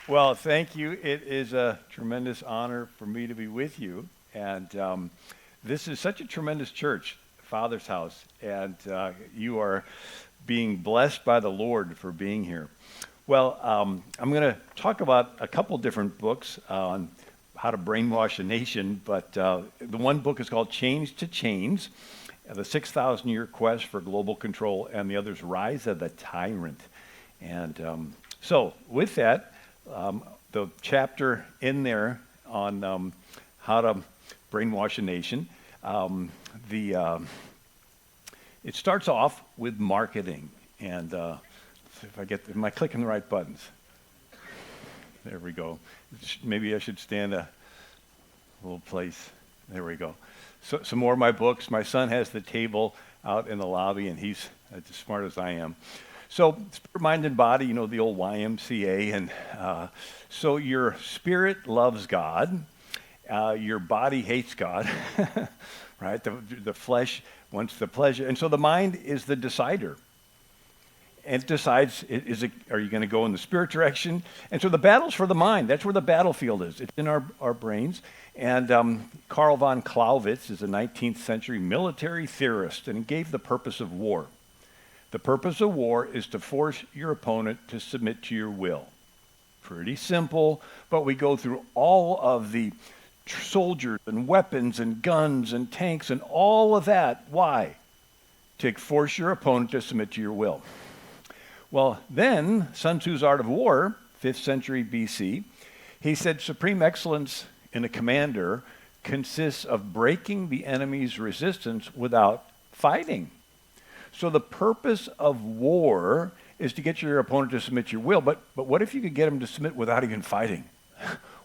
Well, thank you. It is a tremendous honor for me to be with you. And this is such a tremendous church, Father's House. And you are being blessed by the Lord for being here. Well, I'm going to talk about a couple different books on how to brainwash a nation. But the one book is called Change to Chains, the 6,000-Year Quest for Global Control, and the other is Rise of the Tyrant. And so with that, the chapter in there on how to brainwash a nation, it starts off with marketing. And am I clicking the right buttons? There we go. Maybe I should stand a little place. There we go. So some more of my books. My son has the table out in the lobby, and he's as smart as I am. So spirit, mind, and body, you know, the old YMCA. And so your spirit loves God. Your body hates God, right? The flesh wants the pleasure. And so the mind is the decider. And it decides, are you going to go in the spirit direction? And so the battle's for the mind. That's where the battlefield is. It's in our brains. And Karl von Clausewitz is a 19th century military theorist, and he gave the purpose of war. The purpose of war is to force your opponent to submit to your will. Pretty simple, but we go through all of the soldiers and weapons and guns and tanks and all of that. Why? To force your opponent to submit to your will. Well, then, Sun Tzu's Art of War, 5th century BC, he said supreme excellence in a commander consists of breaking the enemy's resistance without fighting. So the purpose of war is to get your opponent to submit to your will, but what if you could get him to submit without even fighting?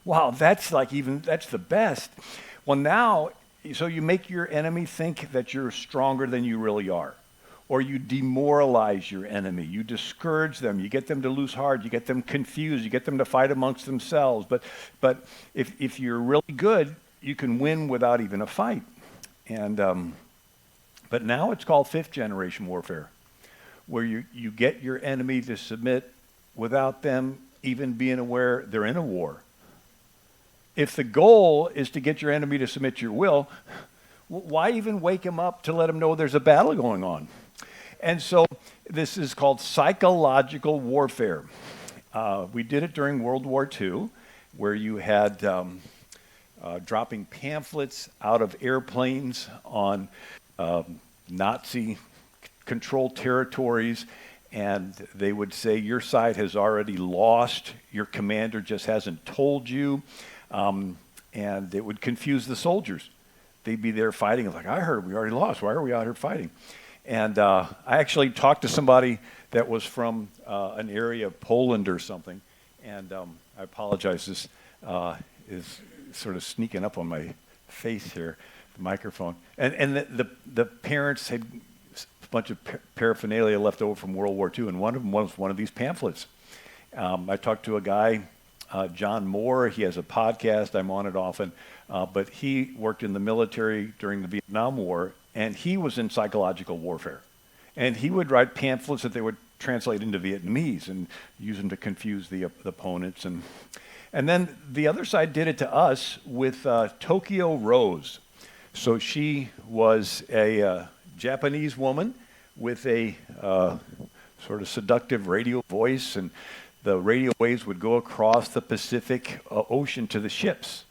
Wow, that's the best. Well, now, so you make your enemy think that you're stronger than you really are. Or you demoralize your enemy. You discourage them. You get them to lose heart. You get them confused. You get them to fight amongst themselves. But if you're really good, you can win without even a fight. And but now it's called fifth generation warfare, where you get your enemy to submit without them even being aware they're in a war. If the goal is to get your enemy to submit to your will, why even wake him up to let him know there's a battle going on? And so this is called psychological warfare. We did it during World War II, where you had dropping pamphlets out of airplanes on Nazi-controlled territories, and they would say, your side has already lost, your commander just hasn't told you, and it would confuse the soldiers. They'd be there fighting. Like, I heard we already lost. Why are we out here fighting? And I actually talked to somebody that was from an area of Poland or something. And I apologize. This is sort of sneaking up on my face here, the microphone. And the parents had a bunch of paraphernalia left over from World War II, and one of them was one of these pamphlets. I talked to a guy, John Moore. He has a podcast. I'm on it often. But he worked in the military during the Vietnam War, and he was in psychological warfare. And he would write pamphlets that they would translate into Vietnamese and use them to confuse the opponents. And then the other side did it to us with Tokyo Rose. So she was a Japanese woman with a sort of seductive radio voice, and the radio waves would go across the Pacific Ocean to the ships.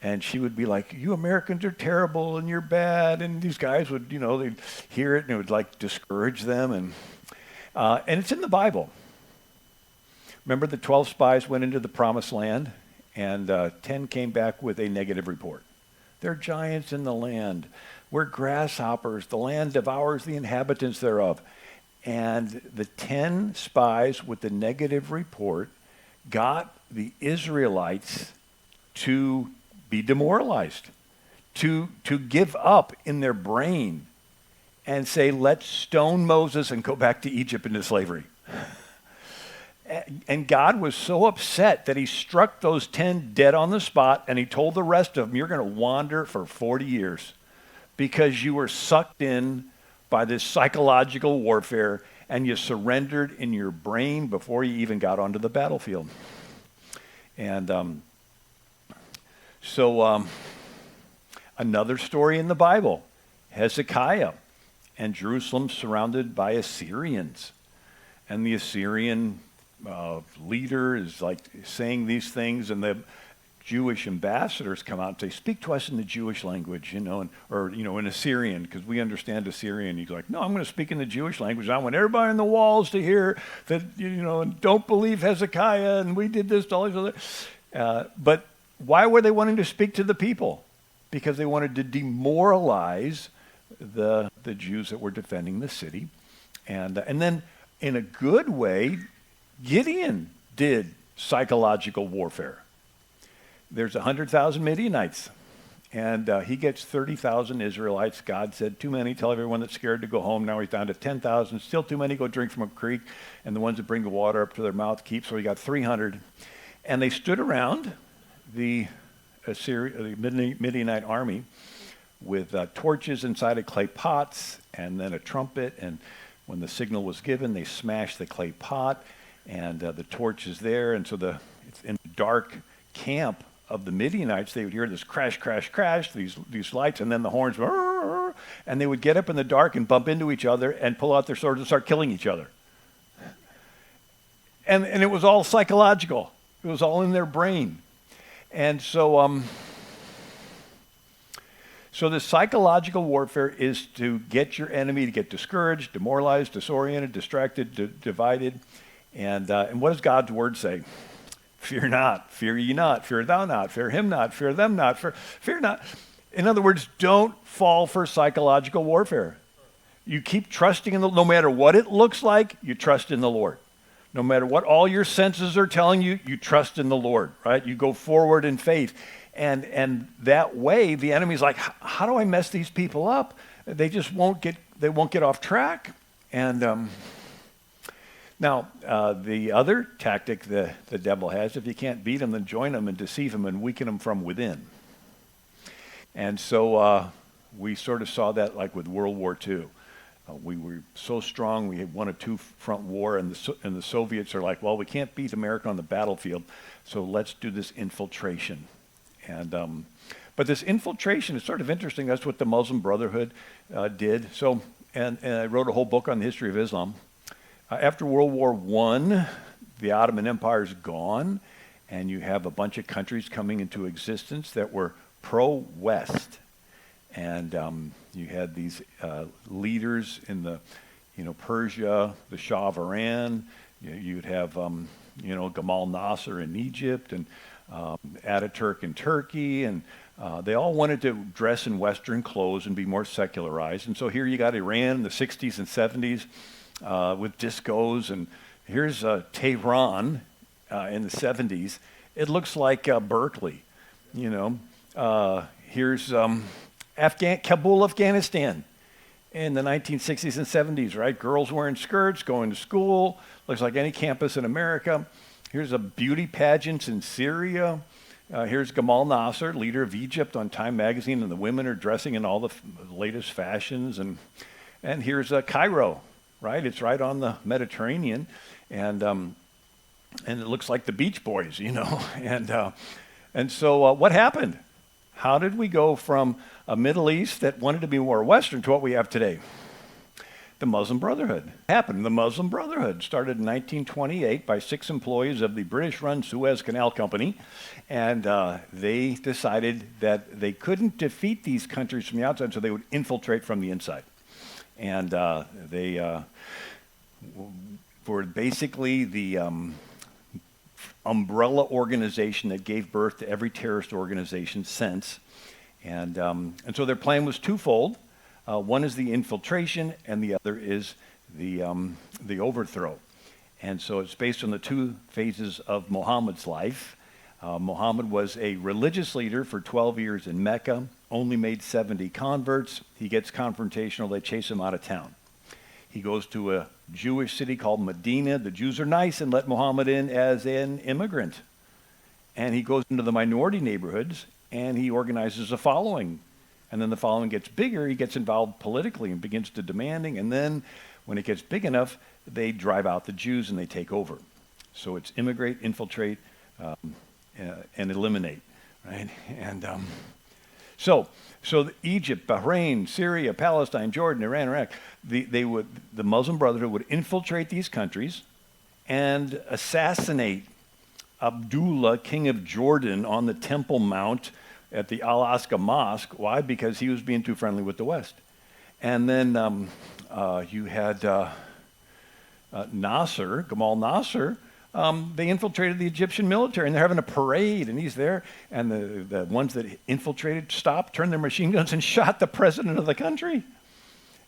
And she would be like, you Americans are terrible and you're bad. And these guys would, they'd hear it and it would like discourage them. And it's in the Bible. Remember the 12 spies went into the promised land and 10 came back with a negative report. They're giants in the land. We're grasshoppers. The land devours the inhabitants thereof. And the 10 spies with the negative report got the Israelites to be demoralized, to give up in their brain and say, let's stone Moses and go back to Egypt into slavery. And God was so upset that he struck those 10 dead on the spot, and he told the rest of them, you're going to wander for 40 years because you were sucked in by this psychological warfare, and you surrendered in your brain before you even got onto the battlefield. And another story in the Bible, Hezekiah and Jerusalem surrounded by Assyrians. And the Assyrian leader is like saying these things, and the Jewish ambassadors come out and say, speak to us in the Jewish language, or in Assyrian, because we understand Assyrian. He's like, no, I'm going to speak in the Jewish language. I want everybody on the walls to hear that, and don't believe Hezekiah, and we did this to all these other. But why were they wanting to speak to the people? Because they wanted to demoralize the Jews that were defending the city. And then, in a good way, Gideon did psychological warfare. There's 100,000 Midianites, and he gets 30,000 Israelites. God said, too many, tell everyone that's scared to go home. Now he's down to 10,000, still too many, go drink from a creek, and the ones that bring the water up to their mouth keep, so he got 300. And they stood around the Midianite army with torches inside of clay pots, and then a trumpet, and when the signal was given, they smashed the clay pot, and the torch is there, and so it's in the dark camp of the Midianites, they would hear this crash, crash, crash, these lights, and then the horns, and they would get up in the dark and bump into each other and pull out their swords and start killing each other. And it was all psychological. It was all in their brain. And so the psychological warfare is to get your enemy to get discouraged, demoralized, disoriented, distracted, divided. And what does God's word say? Fear not, fear ye not, fear thou not, fear him not, fear them not, fear not. In other words, don't fall for psychological warfare. You keep trusting in no matter what it looks like, you trust in the Lord. No matter what all your senses are telling you, you trust in the Lord, right? You go forward in faith. And that way, the enemy's like, how do I mess these people up? They just won't get off track. And now, the other tactic the devil has, if you can't beat him, then join him and deceive him and weaken him from within. And so we sort of saw that like with World War II. We were so strong, we had won a two-front war, and the Soviets are like, well, we can't beat America on the battlefield, so let's do this infiltration. And but this infiltration is sort of interesting. That's what the Muslim Brotherhood did. So, and I wrote a whole book on the history of Islam. After World War I, the Ottoman Empire is gone, and you have a bunch of countries coming into existence that were pro-West. And you had these leaders in Persia, the Shah of Iran. You'd have, Gamal Nasser in Egypt, and Ataturk in Turkey, and they all wanted to dress in Western clothes and be more secularized. And so here you got Iran in the 60s and 70s with discos, and here's Tehran in the 70s. It looks like Berkeley, Here's Kabul, Afghanistan in the 1960s and 70s, right? Girls wearing skirts, going to school, looks like any campus in America. Here's a beauty pageant in Syria. Here's Gamal Nasser, leader of Egypt, on Time magazine, and the women are dressing in all the latest fashions. And here's Cairo, right? It's right on the Mediterranean, and it looks like the Beach Boys, And so what happened? How did we go from a Middle East that wanted to be more Western to what we have today? The Muslim Brotherhood happened. The Muslim Brotherhood started in 1928 by 6 employees of the British-run Suez Canal Company, and they decided that they couldn't defeat these countries from the outside, so they would infiltrate from the inside. And they were basically the umbrella organization that gave birth to every terrorist organization since. And so their plan was twofold. One is the infiltration, and the other is the overthrow. And so it's based on the 2 phases of Muhammad's life. Muhammad was a religious leader for 12 years in Mecca, only made 70 converts. He gets confrontational. They chase him out of town. He goes to a Jewish city called Medina. The Jews are nice and let Muhammad in as an immigrant. And he goes into the minority neighborhoods, and he organizes a following. And then the following gets bigger, he gets involved politically and begins to demanding. And then when it gets big enough, they drive out the Jews and they take over. So it's immigrate, infiltrate, and eliminate, right? And so Egypt, Bahrain, Syria, Palestine, Jordan, Iran, Iraq, the Muslim Brotherhood would infiltrate these countries and assassinate Abdullah, king of Jordan, on the Temple Mount at the Al-Aqsa Mosque. Why? Because he was being too friendly with the West. And then you had Nasser, Gamal Nasser. They infiltrated the Egyptian military, and they're having a parade, and he's there, and the ones that infiltrated stopped, turned their machine guns, and shot the president of the country.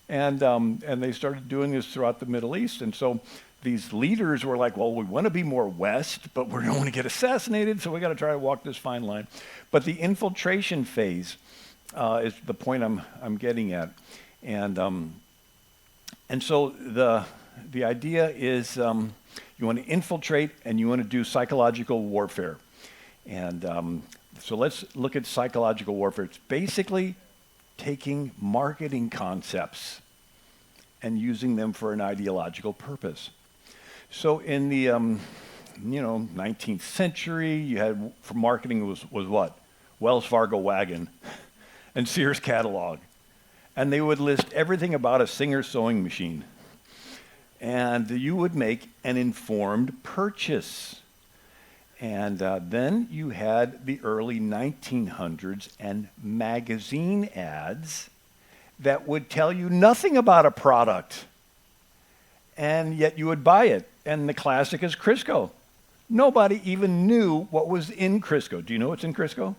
And they started doing this throughout the Middle East. And so these leaders were like, well, we want to be more West, but we don't want to get assassinated, so we got to try to walk this fine line. But the infiltration phase is the point I'm getting at. And so the idea is you want to infiltrate and you want to do psychological warfare. And so let's look at psychological warfare. It's basically taking marketing concepts and using them for an ideological purpose. So in the 19th century, you had, for marketing was what? Wells Fargo wagon and Sears catalog. And they would list everything about a Singer sewing machine. And you would make an informed purchase. And then you had the early 1900s and magazine ads that would tell you nothing about a product. And yet you would buy it. And the classic is Crisco. Nobody even knew what was in Crisco. Do you know what's in Crisco?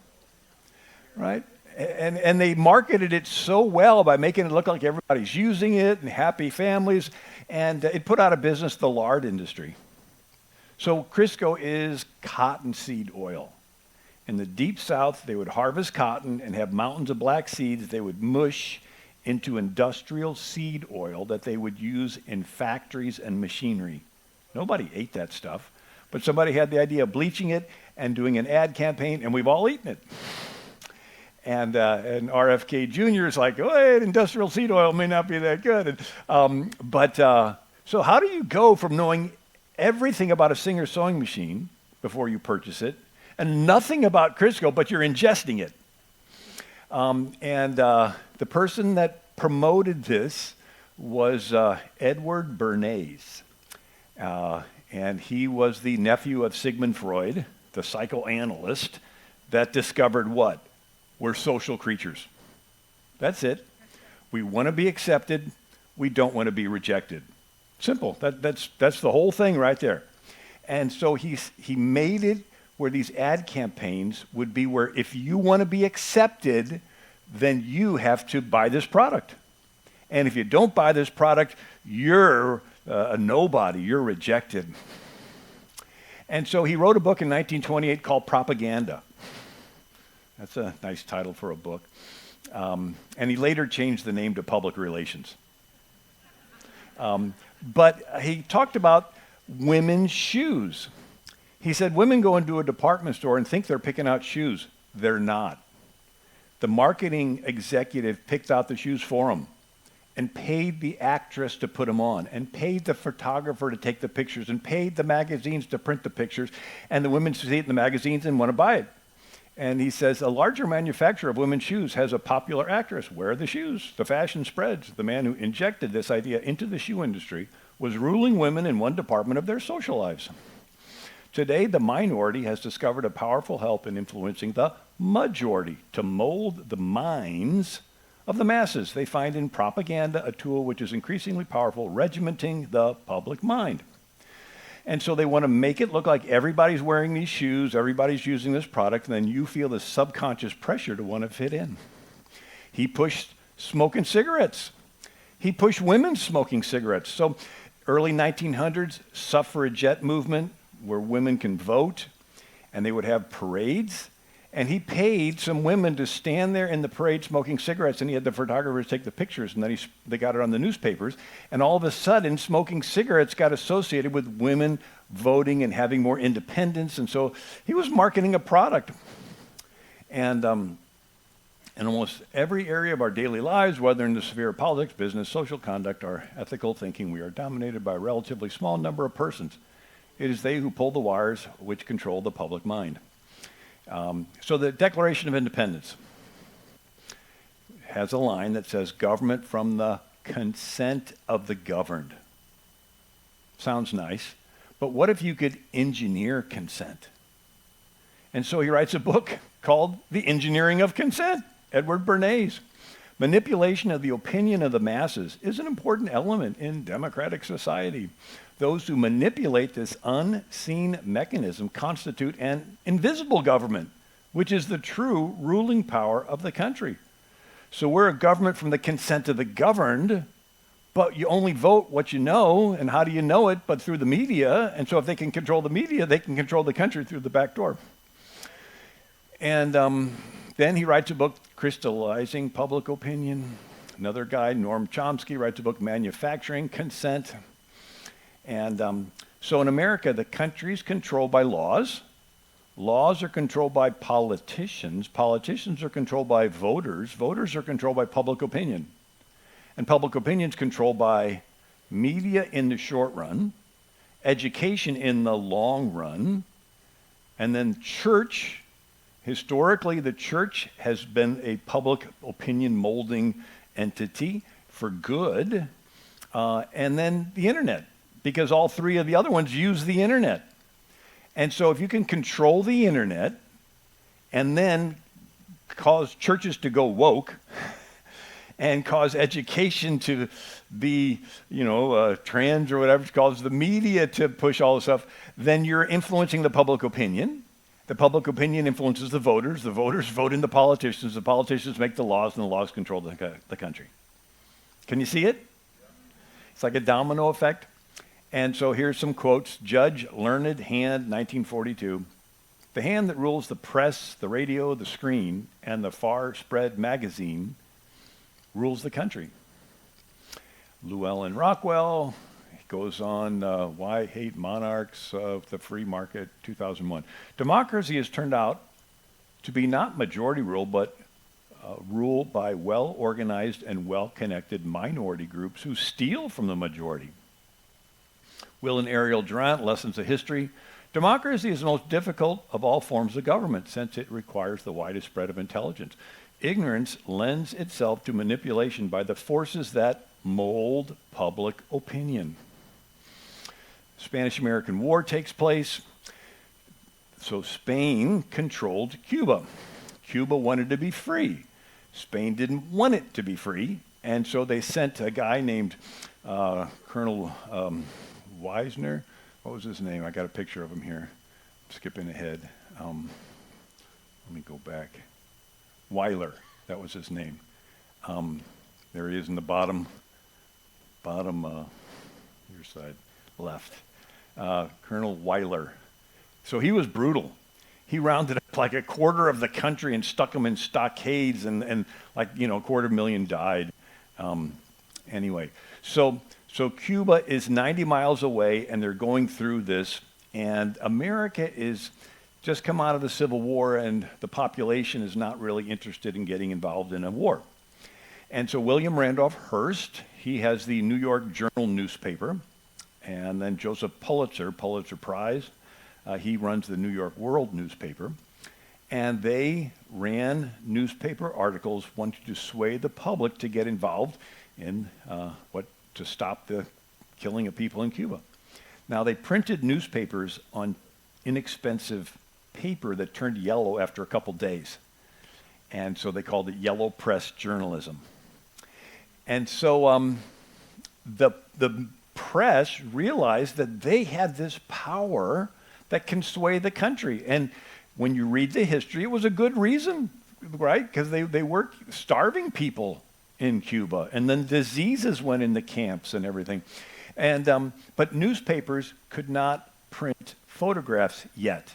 Right? And they marketed it so well by making it look like everybody's using it and happy families. And it put out of business the lard industry. So Crisco is cottonseed oil. In the deep south, they would harvest cotton and have mountains of black seeds they would mush into industrial seed oil that they would use in factories and machinery. Nobody ate that stuff, but somebody had the idea of bleaching it and doing an ad campaign, and we've all eaten it. And RFK Jr. is like, oh, industrial seed oil may not be that good. So how do you go from knowing everything about a Singer sewing machine before you purchase it and nothing about Crisco, but you're ingesting it? The person that promoted this was Edward Bernays. And he was the nephew of Sigmund Freud, the psychoanalyst, that discovered what? We're social creatures. That's it. We want to be accepted. We don't want to be rejected. Simple. That's the whole thing right there. And so he made it where these ad campaigns would be where if you want to be accepted, then you have to buy this product. And if you don't buy this product, you're a nobody. You're rejected. And so he wrote a book in 1928 called Propaganda. That's a nice title for a book. And he later changed the name to Public Relations. But he talked about women's shoes. He said women go into a department store and think they're picking out shoes. They're not. The marketing executive picked out the shoes for them and paid the actress to put them on and paid the photographer to take the pictures and paid the magazines to print the pictures. And the women see it in the magazines and want to buy it. And he says, a larger manufacturer of women's shoes has a popular actress. Wear the shoes. The fashion spreads. The man who injected this idea into the shoe industry was ruling women in one department of their social lives. Today, the minority has discovered a powerful help in influencing the majority to mold the minds of the masses. They find in propaganda a tool which is increasingly powerful, regimenting the public mind. And so they want to make it look like everybody's wearing these shoes, everybody's using this product, and then you feel this subconscious pressure to want to fit in. He pushed smoking cigarettes. He pushed women smoking cigarettes. So early 1900s, suffragette movement, where women can vote, and they would have parades. And he paid some women to stand there in the parade smoking cigarettes, and he had the photographers take the pictures, and then they got it on the newspapers. And all of a sudden, smoking cigarettes got associated with women voting and having more independence. And so he was marketing a product. And In almost every area of our daily lives, whether in the sphere of politics, business, social conduct, or ethical thinking, we are dominated by a relatively small number of persons. It is they who pull the wires which control the public mind. So the Declaration of Independence has a line that says, government from the consent of the governed. Sounds nice, but what if you could engineer consent? And so he writes a book called The Engineering of Consent. Edward Bernays. Manipulation of the opinion of the masses is an important element in democratic society. Those who manipulate this unseen mechanism constitute an invisible government, which is the true ruling power of the country. So we're a government from the consent of the governed, but you only vote what you know, and how do you know it but through the media? And so if they can control the media, they can control the country through the back door. And then he writes a book, Crystallizing Public Opinion. Another guy, Noam Chomsky, writes a book, Manufacturing Consent. And so in America, the country's controlled by laws. Laws are controlled by politicians. Politicians are controlled by voters. Voters are controlled by public opinion. And public opinion is controlled by media in the short run, education in the long run, and then church. Historically, the church has been a public opinion molding entity for good, and then the internet, because all three of the other ones use the internet. And so if you can control the internet and then cause churches to go woke and cause education to be, trans or whatever, cause the media to push all this stuff, then you're influencing the public opinion. The public opinion influences the voters vote in the politicians make the laws, and the laws control the country. Can you see it? It's like a domino effect. And so here's some quotes. Judge Learned Hand, 1942. The hand that rules the press, the radio, the screen, and the far-spread magazine rules the country. Llewellyn Rockwell goes on, Why Hate Monarchs of the Free Market, 2001. Democracy has turned out to be not majority rule, but rule by well-organized and well-connected minority groups who steal from the majority. Will and Ariel Durant, Lessons of History. Democracy is the most difficult of all forms of government since it requires the widest spread of intelligence. Ignorance lends itself to manipulation by the forces that mold public opinion. Spanish-American War takes place. So Spain controlled Cuba. Cuba wanted to be free. Spain didn't want it to be free, and so they sent a guy named Colonel Wisner. What was his name? I got a picture of him here. I'm skipping ahead. Let me go back. Weiler, that was his name. There he is in the bottom your side, left. Colonel Weiler. So he was brutal. He rounded up like a quarter of the country and stuck them in stockades, and a 250,000 died. Anyway, so Cuba is 90 miles away, and they're going through this, and America is just come out of the Civil War, and the population is not really interested in getting involved in a war. And so William Randolph Hearst, he has the New York Journal newspaper, and then Joseph Pulitzer Prize, he runs the New York World newspaper, and they ran newspaper articles wanting to sway the public to get involved in to stop the killing of people in Cuba. Now, they printed newspapers on inexpensive paper that turned yellow after a couple days, and so they called it yellow press journalism. And so the press realized that they had this power that can sway the country. And when you read the history, it was a good reason, right? Because they were starving people in Cuba, and then diseases went in the camps and everything. And but newspapers could not print photographs yet.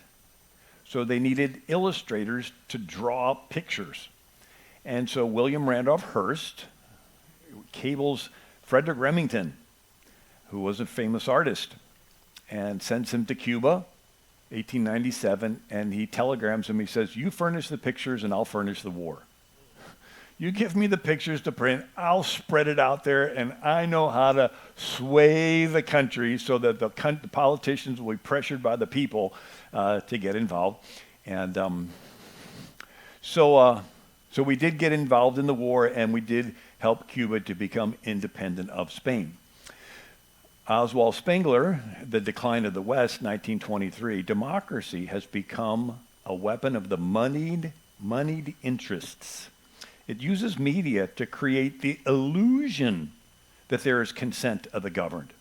So they needed illustrators to draw pictures. And so William Randolph Hearst cables Frederick Remington, who was a famous artist, and sends him to Cuba, 1897, and he telegrams him. He says, "You furnish the pictures and I'll furnish the war." You give me the pictures to print, I'll spread it out there, and I know how to sway the country so that the politicians will be pressured by the people to get involved. And so we did get involved in the war, and we did help Cuba to become independent of Spain. Oswald Spengler, The Decline of the West, 1923, democracy has become a weapon of the moneyed interests. It uses media to create the illusion that there is consent of the governed.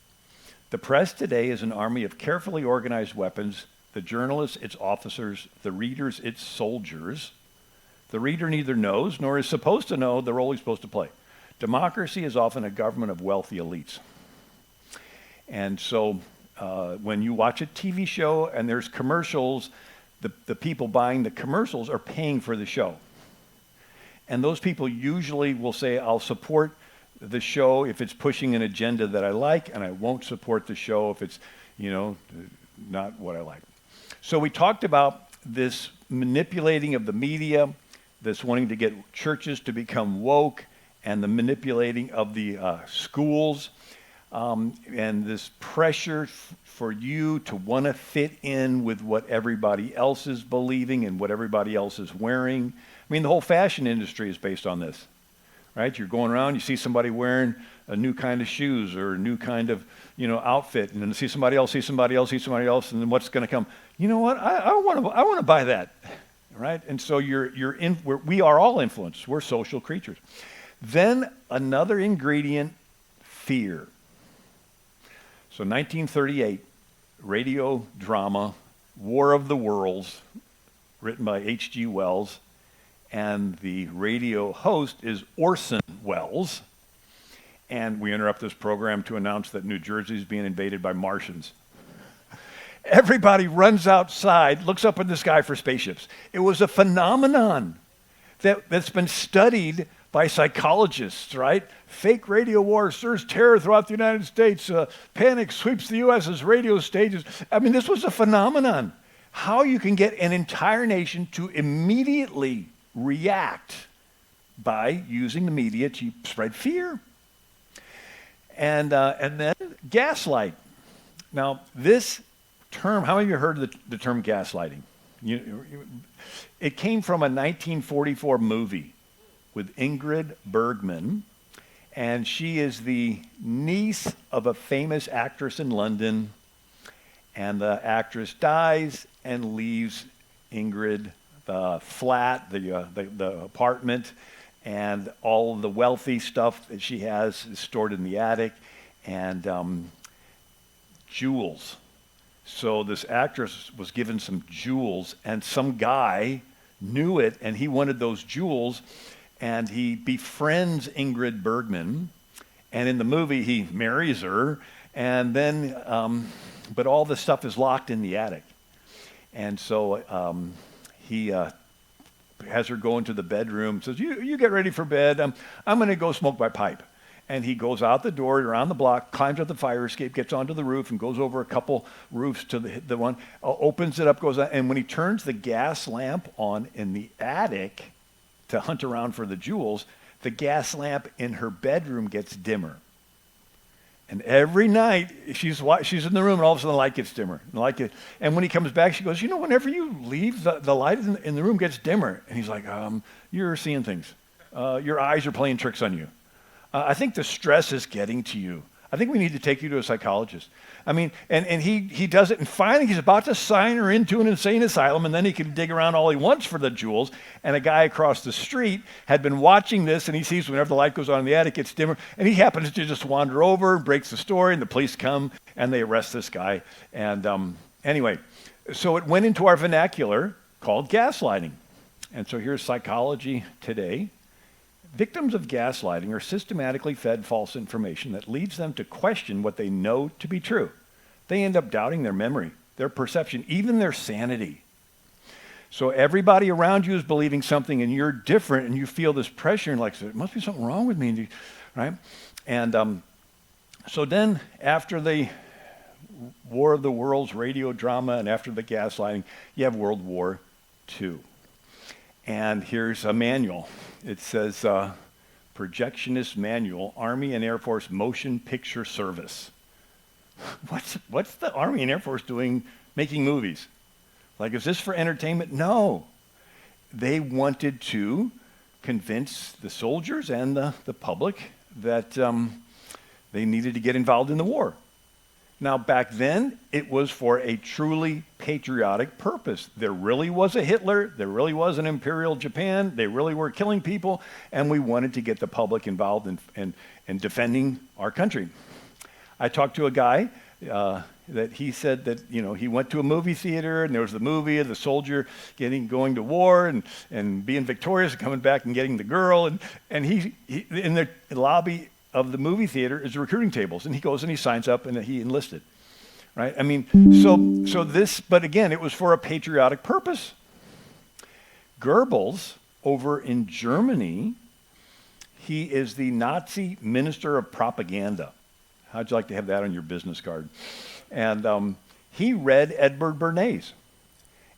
The press today is an army of carefully organized weapons, the journalists its officers, the readers its soldiers. The reader neither knows nor is supposed to know the role he's supposed to play. Democracy is often a government of wealthy elites. And so when you watch a TV show and there's commercials, the people buying the commercials are paying for the show. And those people usually will say, I'll support the show if it's pushing an agenda that I like, and I won't support the show if it's, not what I like. So we talked about this manipulating of the media, this wanting to get churches to become woke, and the manipulating of the schools, and this pressure for you to want to fit in with what everybody else is believing and what everybody else is wearing. I mean, the whole fashion industry is based on this, right? You're going around, you see somebody wearing a new kind of shoes or a new kind of, outfit, and then see somebody else, and then what's going to come? You know what? I want to buy that, right? And so we are all influenced. We're social creatures. Then another ingredient, fear. So 1938, radio drama, War of the Worlds, written by H.G. Wells, and the radio host is Orson Welles. And we interrupt this program to announce that New Jersey is being invaded by Martians. Everybody runs outside, looks up in the sky for spaceships. It was a phenomenon that's been studied by psychologists, right? Fake radio war stirs terror throughout the United States. Panic sweeps the U.S. as radio stages. I mean, this was a phenomenon. How you can get an entire nation to immediately react by using the media to spread fear. And then gaslight. Now, this term, how many of you heard of the term gaslighting? It came from a 1944 movie with Ingrid Bergman, and she is the niece of a famous actress in London, and the actress dies and leaves Ingrid the flat, the apartment, and all of the wealthy stuff that she has is stored in the attic, and jewels. So this actress was given some jewels, and some guy knew it, and he wanted those jewels, and he befriends Ingrid Bergman, and in the movie he marries her, and then, but all the stuff is locked in the attic. And so he has her go into the bedroom, says, you get ready for bed, I'm going to go smoke my pipe. And he goes out the door, around the block, climbs up the fire escape, gets onto the roof, and goes over a couple roofs to the one, opens it up, goes out, and when he turns the gas lamp on in the attic to hunt around for the jewels, the gas lamp in her bedroom gets dimmer. And every night, she's in the room, and all of a sudden the light gets dimmer. And when he comes back, she goes, whenever you leave, the light in the room gets dimmer. And he's like, you're seeing things. Your eyes are playing tricks on you. I think the stress is getting to you. I think we need to take you to a psychologist. I mean, and he does it, and finally he's about to sign her into an insane asylum, and then he can dig around all he wants for the jewels. And a guy across the street had been watching this, and he sees whenever the light goes on in the attic, it's dimmer, and he happens to just wander over, breaks the story, and the police come, and they arrest this guy. And anyway, so it went into our vernacular called gaslighting. And so here's psychology today. Victims of gaslighting are systematically fed false information that leads them to question what they know to be true. They end up doubting their memory, their perception, even their sanity. So everybody around you is believing something, and you're different, and you feel this pressure, and there must be something wrong with me, right? And so then after the War of the Worlds radio drama and after the gaslighting, you have World War II. And here's a manual. It says, Projectionist Manual, Army and Air Force Motion Picture Service. What's the Army and Air Force doing making movies? Like, is this for entertainment? No. They wanted to convince the soldiers and the public that they needed to get involved in the war. Now, back then, it was for a truly patriotic purpose. There really was a Hitler. There really was an Imperial Japan. They really were killing people, and we wanted to get the public involved in defending our country. I talked to a guy that he said that, he went to a movie theater, and there was the movie of the soldier going to war and being victorious and coming back and getting the girl, and he in the lobby of the movie theater is recruiting tables, and he goes and he signs up and he enlisted, right? I mean, so this, but again, it was for a patriotic purpose. Goebbels, over in Germany, he is the Nazi minister of propaganda. How'd you like to have that on your business card? And he read Edward Bernays,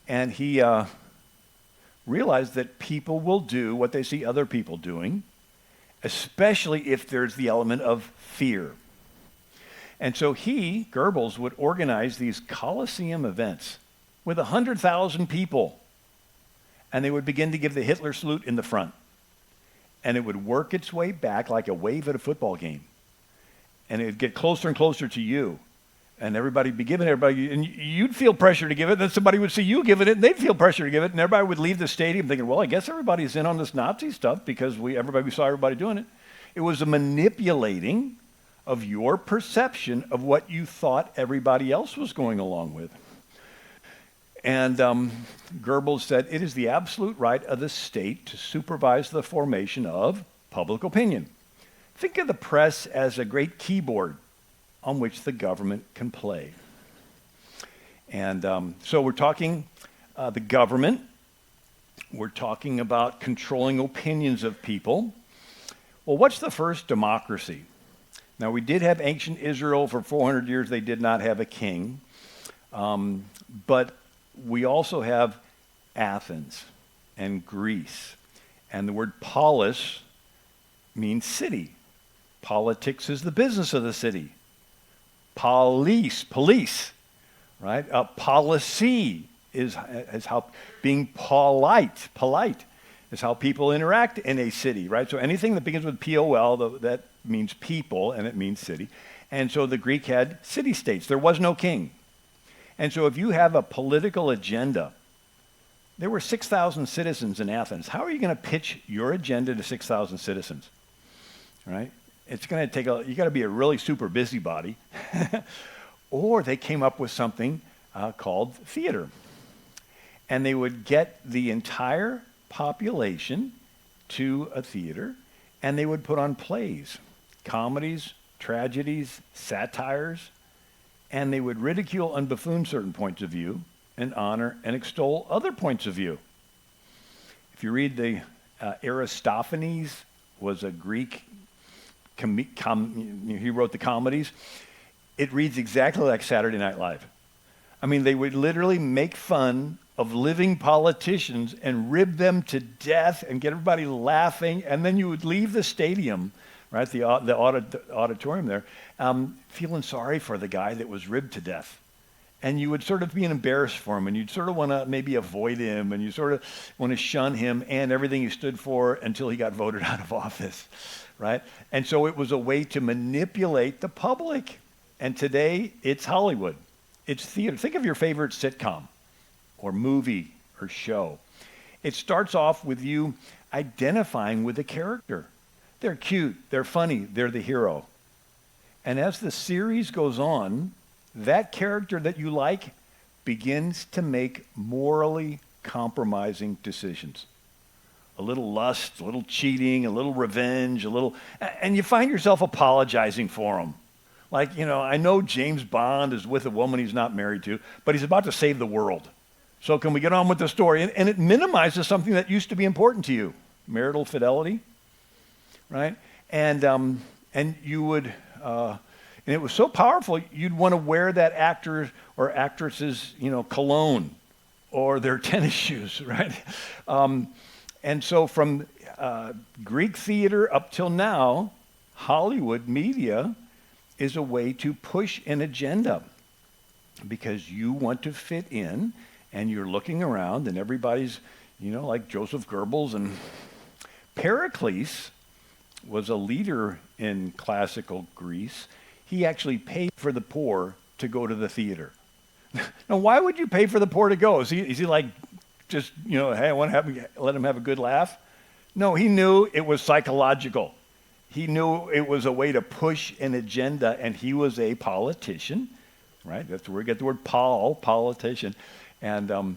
and he realized that people will do what they see other people doing, especially if there's the element of fear. And so Goebbels, would organize these Colosseum events with 100,000 people, and they would begin to give the Hitler salute in the front. And it would work its way back like a wave at a football game. And it would get closer and closer to you. And everybody would be giving everybody, and you'd feel pressure to give it, and then somebody would see you giving it, and they'd feel pressure to give it, and everybody would leave the stadium thinking, well, I guess everybody's in on this Nazi stuff because we saw everybody doing it. It was a manipulating of your perception of what you thought everybody else was going along with. And Goebbels said, it is the absolute right of the state to supervise the formation of public opinion. Think of the press as a great keyboard on which the government can play. And so we're talking the government. We're talking about controlling opinions of people. Well, what's the first democracy? Now, we did have ancient Israel for 400 years. They did not have a king. But we also have Athens and Greece. And the word polis means city. Politics is the business of the city. Police, right? Policy is how being polite is how people interact in a city, right? So anything that begins with P-O-L, that means people, and it means city. And so the Greek had city-states. There was no king. And so if you have a political agenda, there were 6,000 citizens in Athens. How are you going to pitch your agenda to 6,000 citizens, right? It's going to take you got to be a really super busybody. Or they came up with something called theater. And they would get the entire population to a theater, and they would put on plays, comedies, tragedies, satires, and they would ridicule and buffoon certain points of view and honor and extol other points of view. If you read Aristophanes was a Greek he wrote the comedies. It reads exactly like Saturday Night Live. I mean, they would literally make fun of living politicians and rib them to death and get everybody laughing, and then you would leave the stadium, right, the auditorium there, feeling sorry for the guy that was ribbed to death. And you would sort of be embarrassed for him, and you'd sort of want to maybe avoid him, and you sort of want to shun him and everything he stood for until he got voted out of office. Right? And so it was a way to manipulate the public. And today, it's Hollywood. It's theater. Think of your favorite sitcom or movie or show. It starts off with you identifying with the character. They're cute. They're funny. They're the hero. And as the series goes on, that character that you like begins to make morally compromising decisions. A little lust, a little cheating, a little revenge, and you find yourself apologizing for them. Like, I know James Bond is with a woman he's not married to, but he's about to save the world. So can we get on with the story? And it minimizes something that used to be important to you, marital fidelity, right? And you would, and it was so powerful, you'd want to wear that actor or actress's, cologne or their tennis shoes, right? And so from Greek theater up till now, Hollywood media is a way to push an agenda because you want to fit in and you're looking around and everybody's, like Joseph Goebbels. And Pericles was a leader in classical Greece. He actually paid for the poor to go to the theater. Now, why would you pay for the poor to go? Is he like just, hey, I want to let him have a good laugh? No, he knew it was psychological. He knew it was a way to push an agenda, and he was a politician, right? That's where we get the word politician. And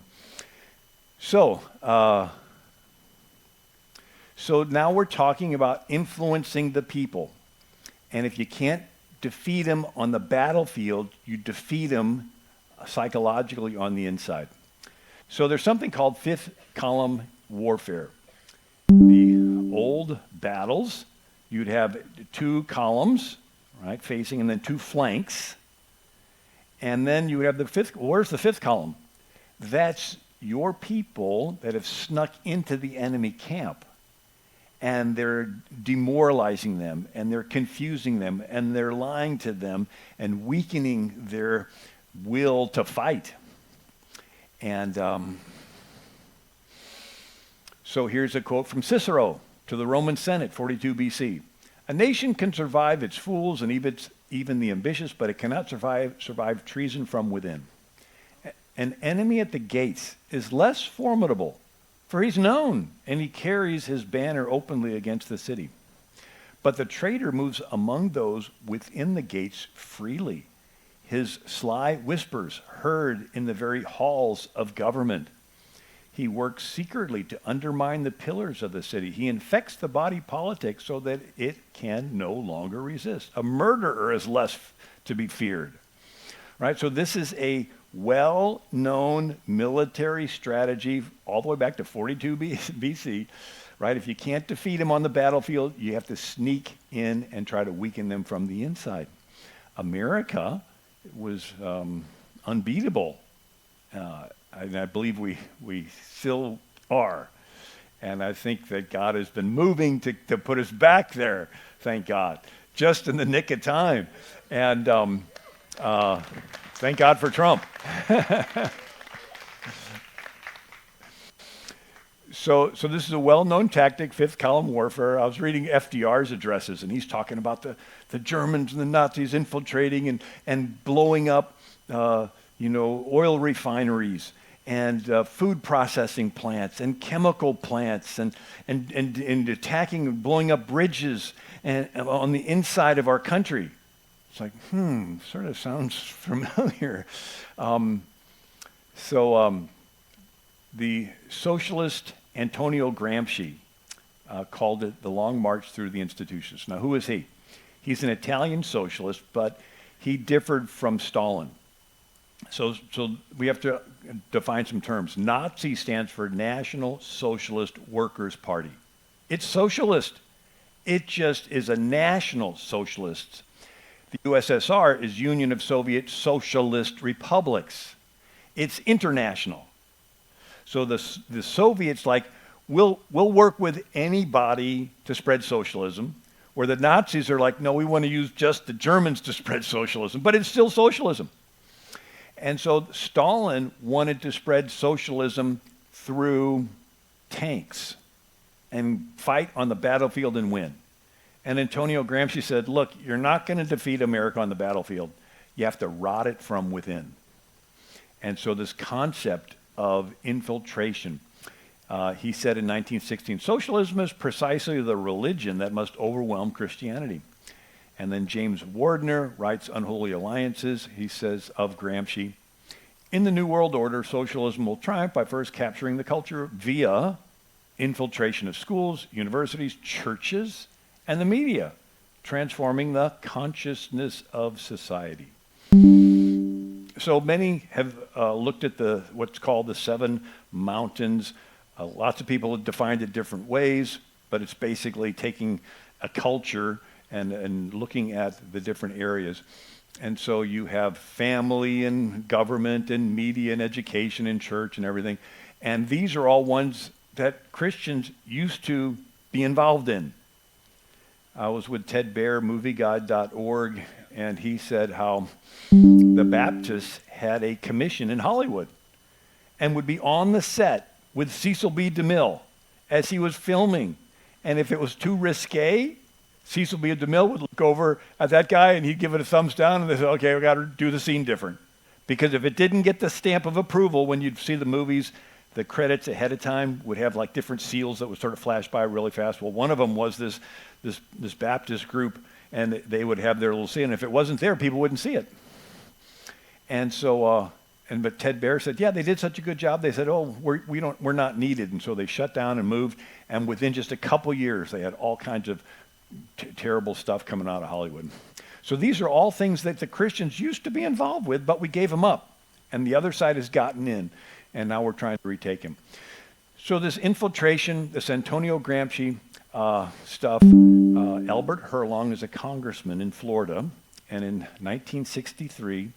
so now we're talking about influencing the people. And if you can't defeat them on the battlefield, you defeat them psychologically on the inside. So there's something called fifth column warfare. The old battles, you'd have two columns, right, facing, and then two flanks. And then you would have the fifth. Where's the fifth column? That's your people that have snuck into the enemy camp. And they're demoralizing them, and they're confusing them, and they're lying to them, and weakening their will to fight. And so here's a quote from Cicero to the Roman Senate, 42 BC. A nation can survive its fools and even the ambitious, but it cannot survive treason from within. An enemy at the gates is less formidable, for he's known, and he carries his banner openly against the city. But the traitor moves among those within the gates freely. His sly whispers heard in the very halls of government. He works secretly to undermine the pillars of the city. He infects the body politic so that it can no longer resist. A murderer is less to be feared. Right? So this is a well-known military strategy all the way back to 42 BC. Right? If you can't defeat them on the battlefield, you have to sneak in and try to weaken them from the inside. America was unbeatable. And I believe we still are. And I think that God has been moving to put us back there, thank God, just in the nick of time. And thank God for Trump. So this is a well-known tactic, fifth column warfare. I was reading FDR's addresses, and he's talking about the Germans and the Nazis infiltrating and blowing up oil refineries and food processing plants and chemical plants and attacking and blowing up bridges and on the inside of our country. It's like, sort of sounds familiar. The socialist Antonio Gramsci called it the long march through the institutions. Now, who is he? He's an Italian socialist, but he differed from Stalin. So we have to define some terms. Nazi stands for National Socialist Workers' Party. It's socialist. It just is a national socialist. The USSR is Union of Soviet Socialist Republics. It's international. So the Soviets we'll work with anybody to spread socialism, where the Nazis are like, no, we want to use just the Germans to spread socialism, but it's still socialism. And so Stalin wanted to spread socialism through tanks and fight on the battlefield and win. And Antonio Gramsci said, look, you're not going to defeat America on the battlefield. You have to rot it from within. And so this concept of infiltration, he said in 1916, socialism is precisely the religion that must overwhelm Christianity. And then James Wardner writes Unholy Alliances. He says of Gramsci, in the New World Order, socialism will triumph by first capturing the culture via infiltration of schools, universities, churches, and the media, transforming the consciousness of society. So many have looked at what's called the Seven Mountains. Lots of people have defined it different ways, but it's basically taking a culture and looking at the different areas. And so you have family and government and media and education and church and everything. And these are all ones that Christians used to be involved in. I was with Ted Baer, movieguide.org, and he said how the Baptists had a commission in Hollywood and would be on the set with Cecil B. DeMille as he was filming. And if it was too risque, Cecil B. DeMille would look over at that guy and he'd give it a thumbs down and they said, okay, we got to do the scene different. Because if it didn't get the stamp of approval when you'd see the movies, the credits ahead of time would have like different seals that would sort of flash by really fast. Well, one of them was this Baptist group, and they would have their little scene. And if it wasn't there, people wouldn't see it. And so, but Ted Baer said, yeah, they did such a good job. They said, oh, we're not needed. And so they shut down and moved. And within just a couple years, they had all kinds of terrible stuff coming out of Hollywood. So these are all things that the Christians used to be involved with, but we gave them up. And the other side has gotten in, and now we're trying to retake him. So this infiltration, this Antonio Gramsci stuff, Albert Herlong is a congressman in Florida, and in 1963,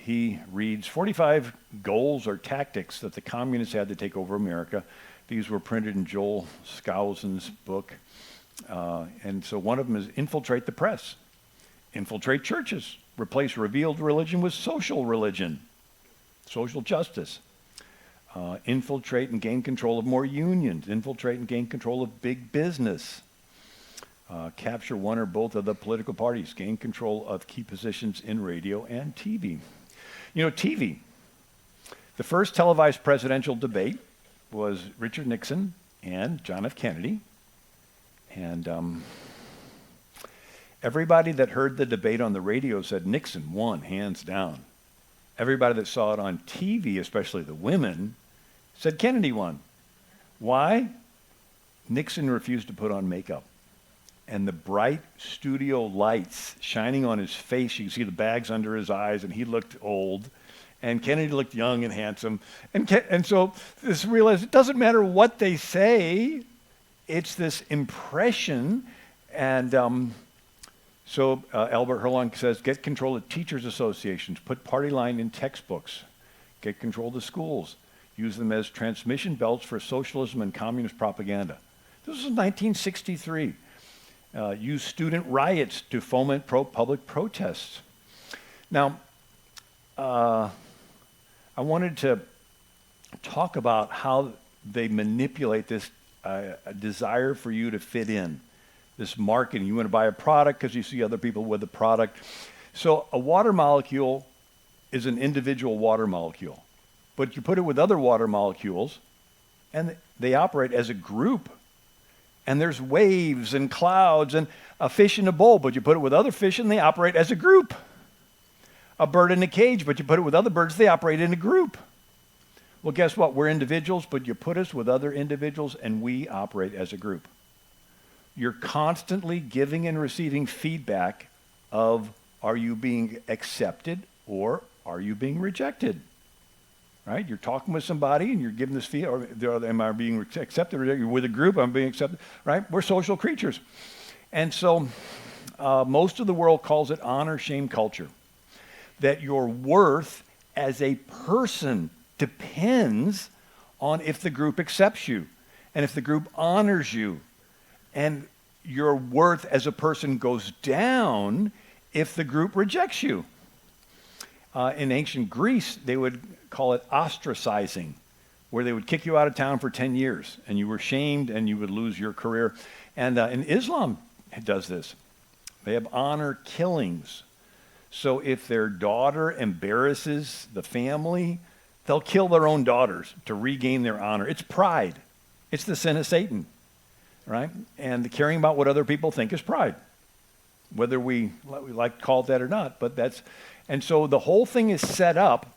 he reads 45 goals or tactics that the communists had to take over America. These were printed in Joel Skousen's book. And so one of them is infiltrate the press, infiltrate churches, replace revealed religion with social religion, social justice, infiltrate and gain control of more unions, infiltrate and gain control of big business, capture one or both of the political parties, gain control of key positions in radio and TV. You know, TV, the first televised presidential debate was Richard Nixon and John F. Kennedy. And everybody that heard the debate on the radio said Nixon won, hands down. Everybody that saw it on TV, especially the women, said Kennedy won. Why? Nixon refused to put on makeup. And the bright studio lights shining on his face, you can see the bags under his eyes, and he looked old. And Kennedy looked young and handsome. And so this realized it doesn't matter what they say, it's this impression. And so Albert Herlong says, get control of teachers' associations, put party line in textbooks, get control of the schools, use them as transmission belts for socialism and communist propaganda. This was 1963. Use student riots to foment public protests. Now, I wanted to talk about how they manipulate this desire for you to fit in. This marketing. You want to buy a product because you see other people with the product. So a water molecule is an individual water molecule. But you put it with other water molecules, and they operate as a group. And there's waves and clouds and a fish in a bowl, but you put it with other fish and they operate as a group. A bird in a cage, but you put it with other birds, they operate in a group. Well, guess what? We're individuals, but you put us with other individuals and we operate as a group. You're constantly giving and receiving feedback of, are you being accepted or are you being rejected? Right? You're talking with somebody and you're giving this feedback, or am I being accepted? Or you're with a group, I'm being accepted. Right? We're social creatures. And so most of the world calls it honor-shame culture. That your worth as a person depends on if the group accepts you and if the group honors you. And your worth as a person goes down if the group rejects you. In ancient Greece, they would call it ostracizing, where they would kick you out of town for 10 years and you were shamed and you would lose your career. And in Islam, it does this. They have honor killings. So if their daughter embarrasses the family, they'll kill their own daughters to regain their honor. It's pride. It's the sin of Satan, right? And the caring about what other people think is pride, whether we like to call it that or not. But that's, and so the whole thing is set up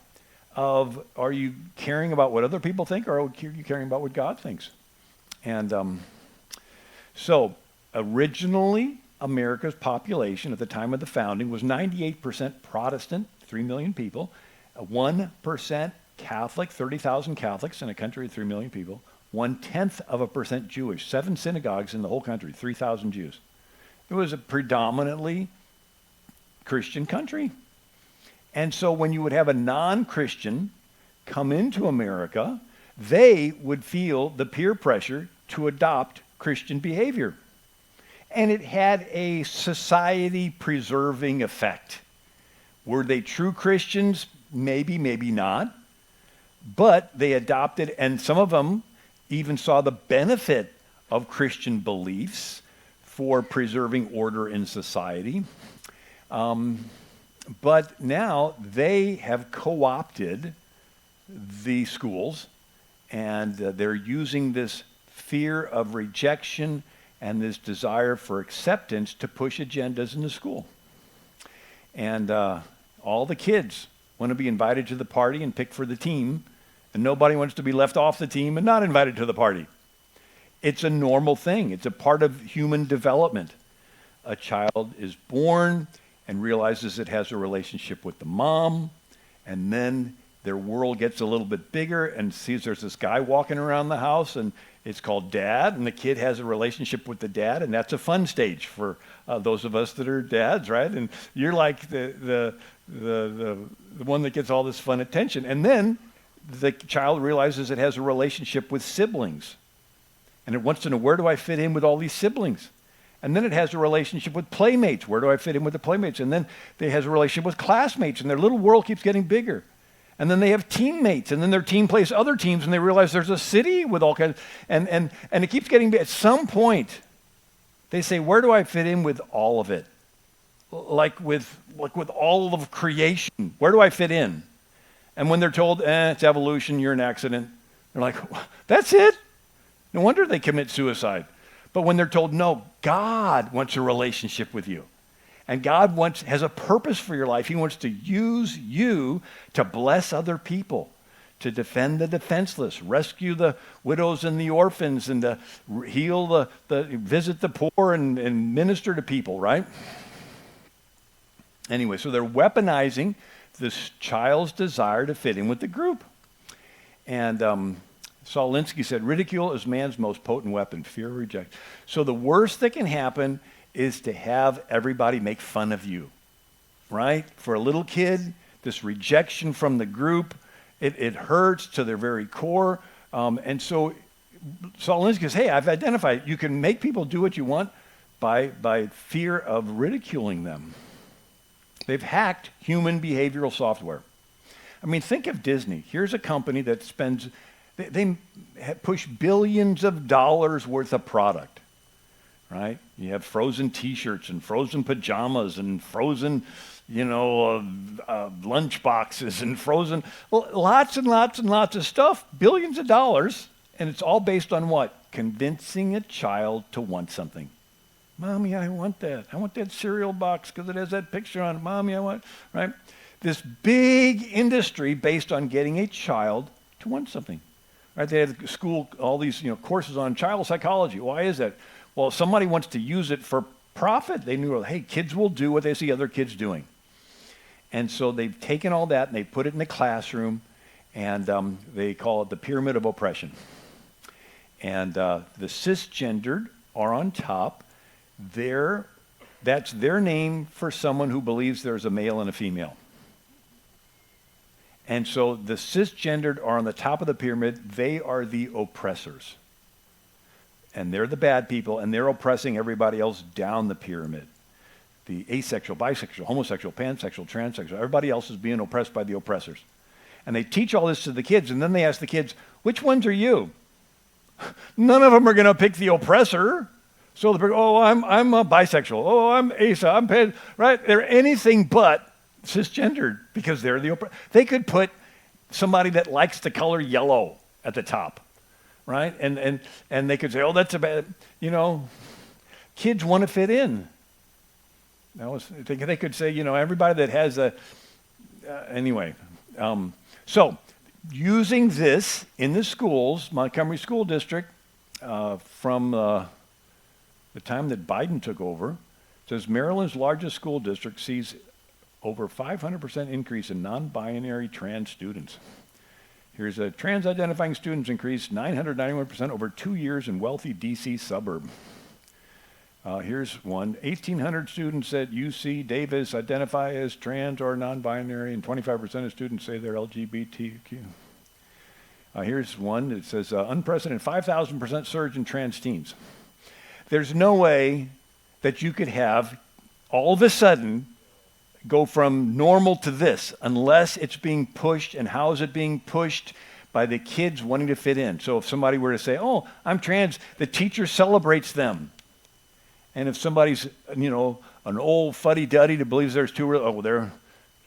of, are you caring about what other people think, or are you caring about what God thinks? And so originally, America's population at the time of the founding was 98% Protestant, 3 million people, 1% Catholic, 30,000 Catholics in a country of 3 million people, 0.1% Jewish, 7 synagogues in the whole country, 3,000 Jews. It was a predominantly Christian country. And so when you would have a non-Christian come into America, they would feel the peer pressure to adopt Christian behavior. And it had a society-preserving effect. Were they true Christians? Maybe, maybe not. But they adopted, and some of them even saw the benefit of Christian beliefs for preserving order in society. But now they have co-opted the schools, and they're using this fear of rejection and this desire for acceptance to push agendas in the school. And all the kids want to be invited to the party and picked for the team, and nobody wants to be left off the team and not invited to the party. It's a normal thing. It's a part of human development. A child is born and realizes it has a relationship with the mom, and then their world gets a little bit bigger and sees there's this guy walking around the house, and it's called Dad, and the kid has a relationship with the dad, and that's a fun stage for those of us that are dads, right? And you're like the one that gets all this fun attention. And then the child realizes it has a relationship with siblings, and it wants to know, where do I fit in with all these siblings? And then it has a relationship with playmates. Where do I fit in with the playmates? And then it has a relationship with classmates, and their little world keeps getting bigger. And then they have teammates, and then their team plays other teams, and they realize there's a city with all kinds, and it keeps getting big. At some point, they say, where do I fit in with all of it? Like with all of creation, where do I fit in? And when they're told, it's evolution, you're an accident, they're like, that's it? No wonder they commit suicide. But when they're told, no, God wants a relationship with you, and God has a purpose for your life. He wants to use you to bless other people, to defend the defenseless, rescue the widows and the orphans, and to heal visit the poor and minister to people, right? Anyway, so they're weaponizing this child's desire to fit in with the group. And Saul Alinsky said, ridicule is man's most potent weapon, fear of rejection. So the worst that can happen is to have everybody make fun of you, right? For a little kid, this rejection from the group, it hurts to their very core. And so Saul Alinsky says, hey, I've identified, you can make people do what you want by fear of ridiculing them. They've hacked human behavioral software. I mean, think of Disney. Here's a company that spends, they push billions of dollars worth of product. Right? You have frozen T-shirts and frozen pajamas and frozen, lunch boxes and frozen, lots and lots and lots of stuff, billions of dollars, and it's all based on what? Convincing a child to want something. Mommy, I want that. I want that cereal box because it has that picture on it. Mommy, I want, right? This big industry based on getting a child to want something. Right? They had school, all these, courses on child psychology. Why is that? Well, if somebody wants to use it for profit, they knew, hey, kids will do what they see other kids doing. And so they've taken all that and they put it in the classroom, and they call it the pyramid of oppression. And the cisgendered are on top. That's their name for someone who believes there's a male and a female. And so the cisgendered are on the top of the pyramid. They are the oppressors. And they're the bad people, and they're oppressing everybody else down the pyramid. The asexual, bisexual, homosexual, pansexual, transsexual, everybody else is being oppressed by the oppressors. And they teach all this to the kids, and then they ask the kids, which ones are you? None of them are going to pick the oppressor. So they're, I'm a bisexual. Oh, I'm asa. I'm pan, right? They're anything but cisgendered because they're the oppressor. They could put somebody that likes the color yellow at the top. Right? And they could say, oh, that's a bad, kids want to fit in. They could say, everybody that has anyway. So using this in the schools, Montgomery School District, from the time that Biden took over, says Maryland's largest school district sees over 500% increase in non-binary trans students. Here's a trans-identifying students increased 991% over 2 years in wealthy D.C. suburb. Here's one. 1,800 students at UC Davis identify as trans or non-binary, and 25% of students say they're LGBTQ. Here's one that says, unprecedented 5,000% surge in trans teens. There's no way that you could have all of a sudden go from normal to this unless it's being pushed. And how is it being pushed? By the kids wanting to fit in. So if somebody were to say, oh, I'm trans, the teacher celebrates them. And if somebody's, an old fuddy-duddy that believes there's two,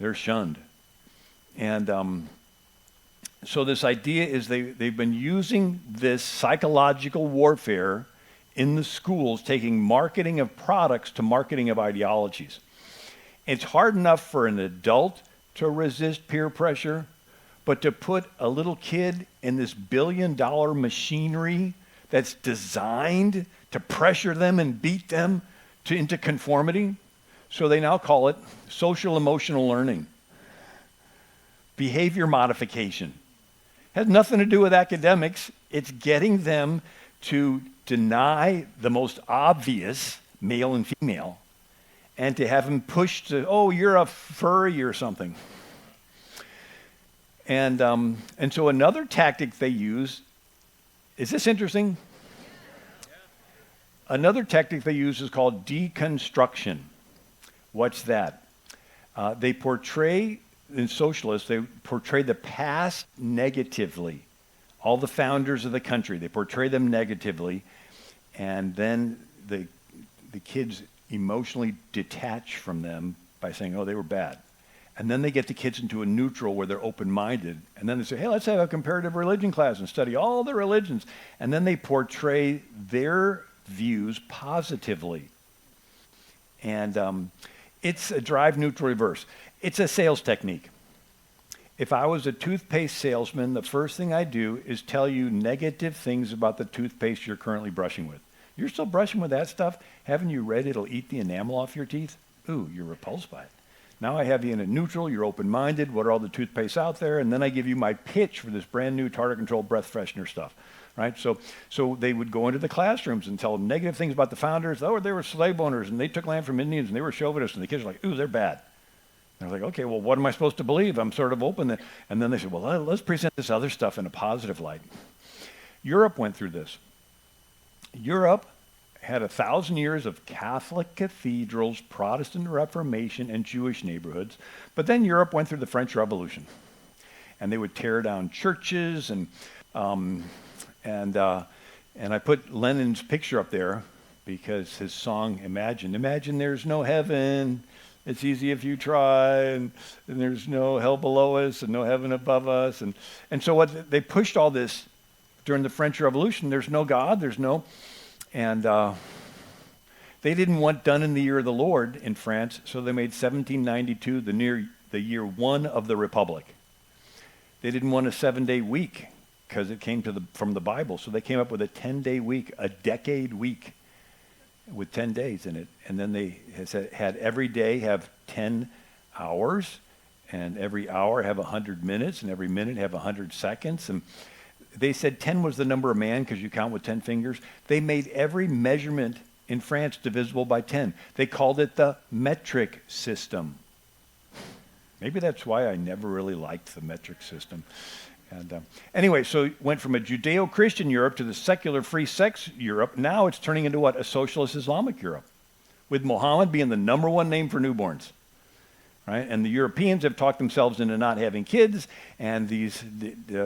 they're shunned. And so this idea is they've been using this psychological warfare in the schools, taking marketing of products to marketing of ideologies. It's hard enough for an adult to resist peer pressure, but to put a little kid in this billion-dollar machinery that's designed to pressure them and beat them into conformity. So they now call it social emotional learning. Behavior modification. Has nothing to do with academics. It's getting them to deny the most obvious, male and female, and to have them pushed to, oh, you're a furry or something. And so another tactic they use, is this interesting? Another tactic they use is called deconstruction. What's that? They portray, in socialists, they portray the past negatively. All the founders of the country, they portray them negatively, and then the kids emotionally detach from them by saying, oh, they were bad. And then they get the kids into a neutral where they're open-minded. And then they say, hey, let's have a comparative religion class and study all the religions. And then they portray their views positively. And it's a drive neutral reverse. It's a sales technique. If I was a toothpaste salesman, the first thing I do is tell you negative things about the toothpaste you're currently brushing with. You're still brushing with that stuff? Haven't you read it'll eat the enamel off your teeth? Ooh, you're repulsed by it. Now I have you in a neutral, you're open-minded, what are all the toothpastes out there? And then I give you my pitch for this brand new tartar-controlled breath freshener stuff, right? So they would go into the classrooms and tell them negative things about the founders. Oh, they were slave owners, and they took land from Indians, and they were chauvinists, and the kids are like, ooh, they're bad. And I was like, okay, well, what am I supposed to believe? I'm sort of open. And then they said, well, let's present this other stuff in a positive light. Europe went through this. Europe had 1,000 years of Catholic cathedrals, Protestant Reformation, and Jewish neighborhoods. But then Europe went through the French Revolution. And they would tear down churches. And I put Lennon's picture up there because his song, Imagine there's no heaven. It's easy if you try. And there's no hell below us and no heaven above us. And so what they pushed all this during the French Revolution. There's no God. There's no... And they didn't want done in the year of the Lord in France, so they made 1792 the year one of the Republic. They didn't want a 7-day week because it came from the Bible, so they came up with a 10-day week, a decade week with 10 days in it. And then they had every day have 10 hours, and every hour have 100 minutes, and every minute have 100 seconds. And they said 10 was the number of man because you count with 10 fingers. They made every measurement in France divisible by 10. They called it the metric system. Maybe that's why I never really liked the metric system. And anyway, so it went from a Judeo-Christian Europe to the secular free sex Europe. Now it's turning into what? A socialist Islamic Europe, with Muhammad being the number one name for newborns. Right? And the Europeans have talked themselves into not having kids, and these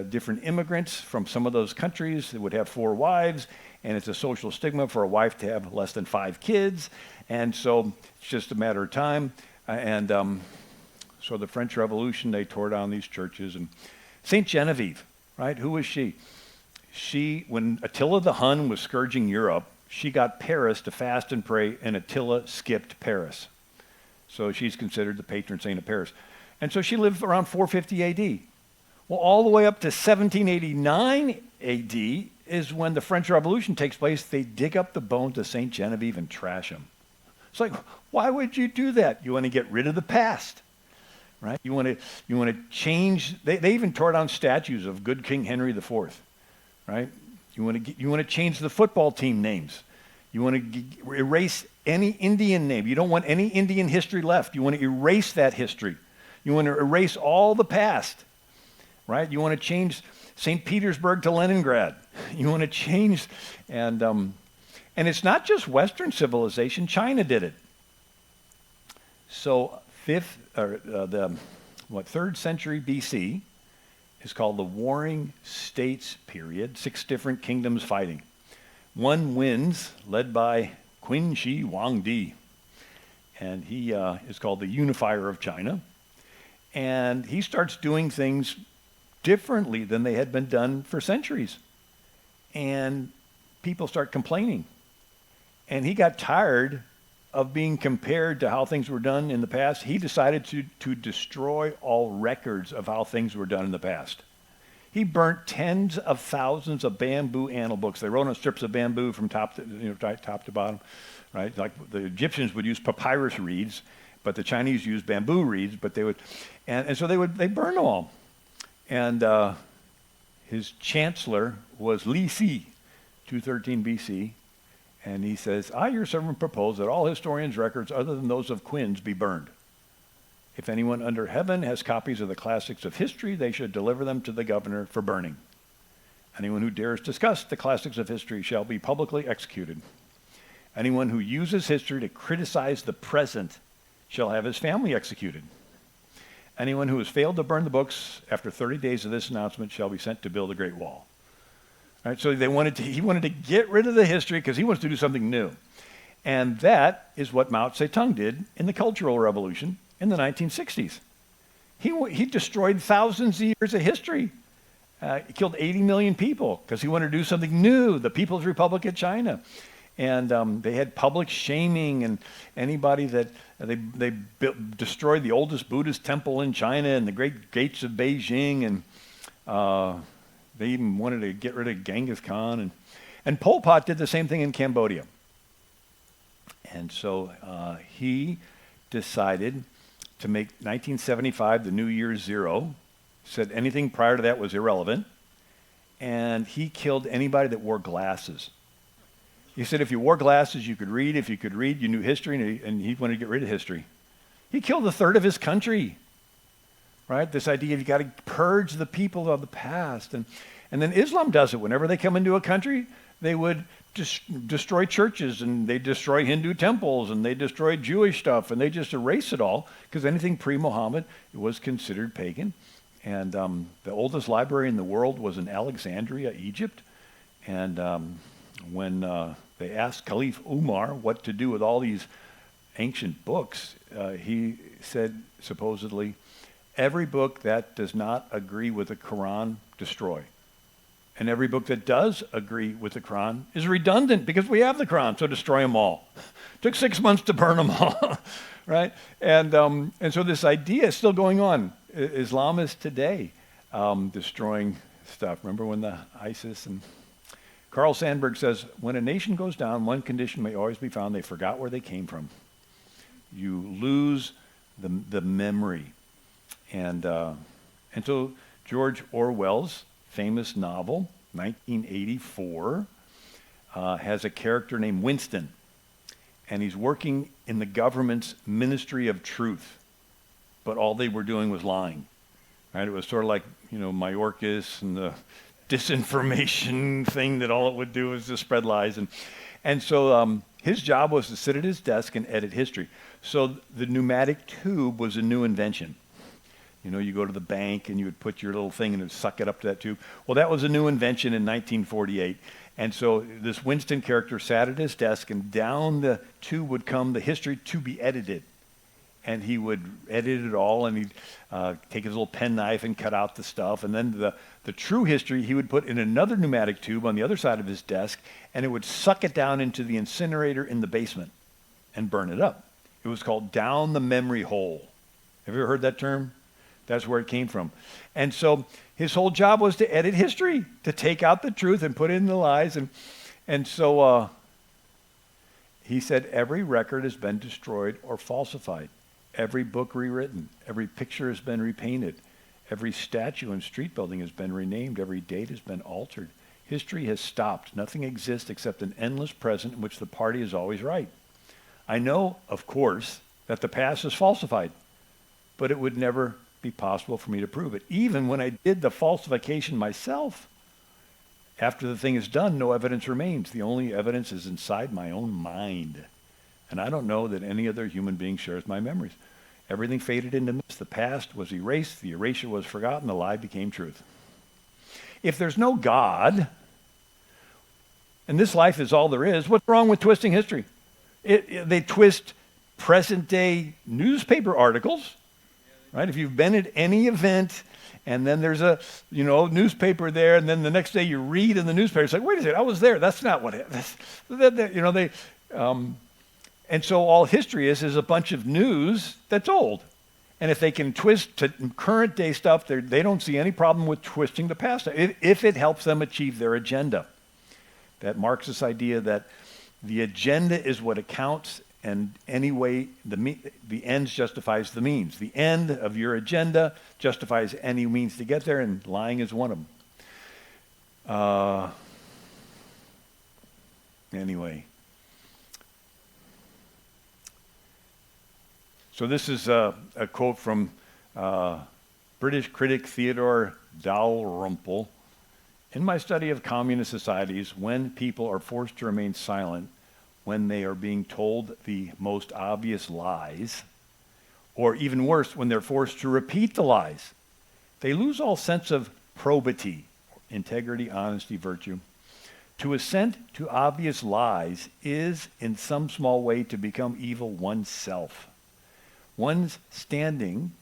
different immigrants from some of those countries would have 4 wives, and it's a social stigma for a wife to have less than 5 kids, and so it's just a matter of time. So the French Revolution, they tore down these churches. And St. Genevieve, right? Who was she? When Attila the Hun was scourging Europe, she got Paris to fast and pray, and Attila skipped Paris. So she's considered the patron saint of Paris. And so she lived around 450 AD. Well, all the way up to 1789 AD is when the French Revolution takes place. They dig up the bones of St. Genevieve and trash them. It's like, why would you do that? You want to get rid of the past, right? You want to change. They even tore down statues of good King Henry IV, right? You want to change the football team names. You want to erase any Indian name. You don't want any Indian history left. You want to erase that history. You want to erase all the past. right? You want to change St. Petersburg to Leningrad. You want to change, and it's not just Western civilization. China did it. So third century BC is called the Warring States period. 6 different kingdoms fighting. One wins, led by Qin Shi Huangdi, and he is called the unifier of China. And he starts doing things differently than they had been done for centuries. And people start complaining. And he got tired of being compared to how things were done in the past. He decided to destroy all records of how things were done in the past. He burnt tens of thousands of bamboo annal books. They wrote on strips of bamboo from top to bottom, right? Like the Egyptians would use papyrus reeds, but the Chinese used bamboo reeds. But they would, and so they burned them all. And his chancellor was Li Si, 213 BC. And he says, I, your servant, propose that all historians' records other than those of Quin's be burned. If anyone under heaven has copies of the classics of history, they should deliver them to the governor for burning. Anyone who dares discuss the classics of history shall be publicly executed. Anyone who uses history to criticize the present shall have his family executed. Anyone who has failed to burn the books after 30 days of this announcement shall be sent to build a great wall. All right, so he wanted to get rid of the history because he wants to do something new. And that is what Mao Zedong did in the Cultural Revolution in the 1960s. He destroyed thousands of years of history. He killed 80 million people because he wanted to do something new, the People's Republic of China. And they had public shaming, and anybody that they destroyed the oldest Buddhist temple in China and the great gates of Beijing, and they even wanted to get rid of Genghis Khan. And Pol Pot did the same thing in Cambodia. And so he decided to make 1975 the New Year Zero, said anything prior to that was irrelevant, and he killed anybody that wore glasses. He said if you wore glasses, you could read. If you could read, you knew history, and he wanted to get rid of history. He killed a third of his country, right? This idea of you got to purge the people of the past. And then Islam does it. Whenever they come into a country, they would destroy churches, and they destroy Hindu temples, and they destroy Jewish stuff, and they just erase it all, because anything pre-Muhammad was considered pagan. And the oldest library in the world was in Alexandria, Egypt. And when they asked Caliph Umar what to do with all these ancient books, he said, supposedly, every book that does not agree with the Quran, destroy. And every book that does agree with the Quran is redundant because we have the Quran, so destroy them all. Took 6 months to burn them all, right? And so this idea is still going on. Islamists today destroying stuff. Remember when the ISIS and Carl Sandburg says, when a nation goes down, one condition may always be found: they forgot where they came from. You lose the memory. And so George Orwell's famous novel, 1984, has a character named Winston, and he's working in the government's Ministry of Truth, but all they were doing was lying. Right? It was sort of like, Mayorkas and the disinformation thing that all it would do was to spread lies. And so his job was to sit at his desk and edit history. So the pneumatic tube was a new invention. You go to the bank and you would put your little thing and it would suck it up to that tube. Well, that was a new invention in 1948. And so this Winston character sat at his desk, and down the tube would come the history to be edited. And he would edit it all, and he'd take his little penknife and cut out the stuff. And then the true history he would put in another pneumatic tube on the other side of his desk, and it would suck it down into the incinerator in the basement and burn it up. It was called down the memory hole. Have you ever heard that term? That's where it came from. And so his whole job was to edit history, to take out the truth and put in the lies. And so he said every record has been destroyed or falsified. Every book rewritten. Every picture has been repainted. Every statue and street building has been renamed. Every date has been altered. History has stopped. Nothing exists except an endless present in which the party is always right. I know, of course, that the past is falsified, but it would never be possible for me to prove it. Even when I did the falsification myself, after the thing is done, no evidence remains. The only evidence is inside my own mind. And I don't know that any other human being shares my memories. Everything faded into mist. The past was erased. The erasure was forgotten. The lie became truth. If there's no God, and this life is all there is, what's wrong with twisting history? They twist present-day newspaper articles, right? If you've been at any event, and then there's a newspaper there, and then the next day you read in the newspaper, it's like, wait a second, I was there. That's not what it. And so all history is a bunch of news that's old. And if they can twist to current day stuff, they don't see any problem with twisting the past if it helps them achieve their agenda. That Marxist idea that the agenda is what counts, and anyway, the ends justifies the means. The end of your agenda justifies any means to get there, and lying is one of them. Anyway. So this is a quote from British critic Theodore Dalrymple. In my study of communist societies, when people are forced to remain silent, when they are being told the most obvious lies, or even worse, when they're forced to repeat the lies, they lose all sense of probity, integrity, honesty, virtue. To assent to obvious lies is, in some small way, to become evil oneself. One's standing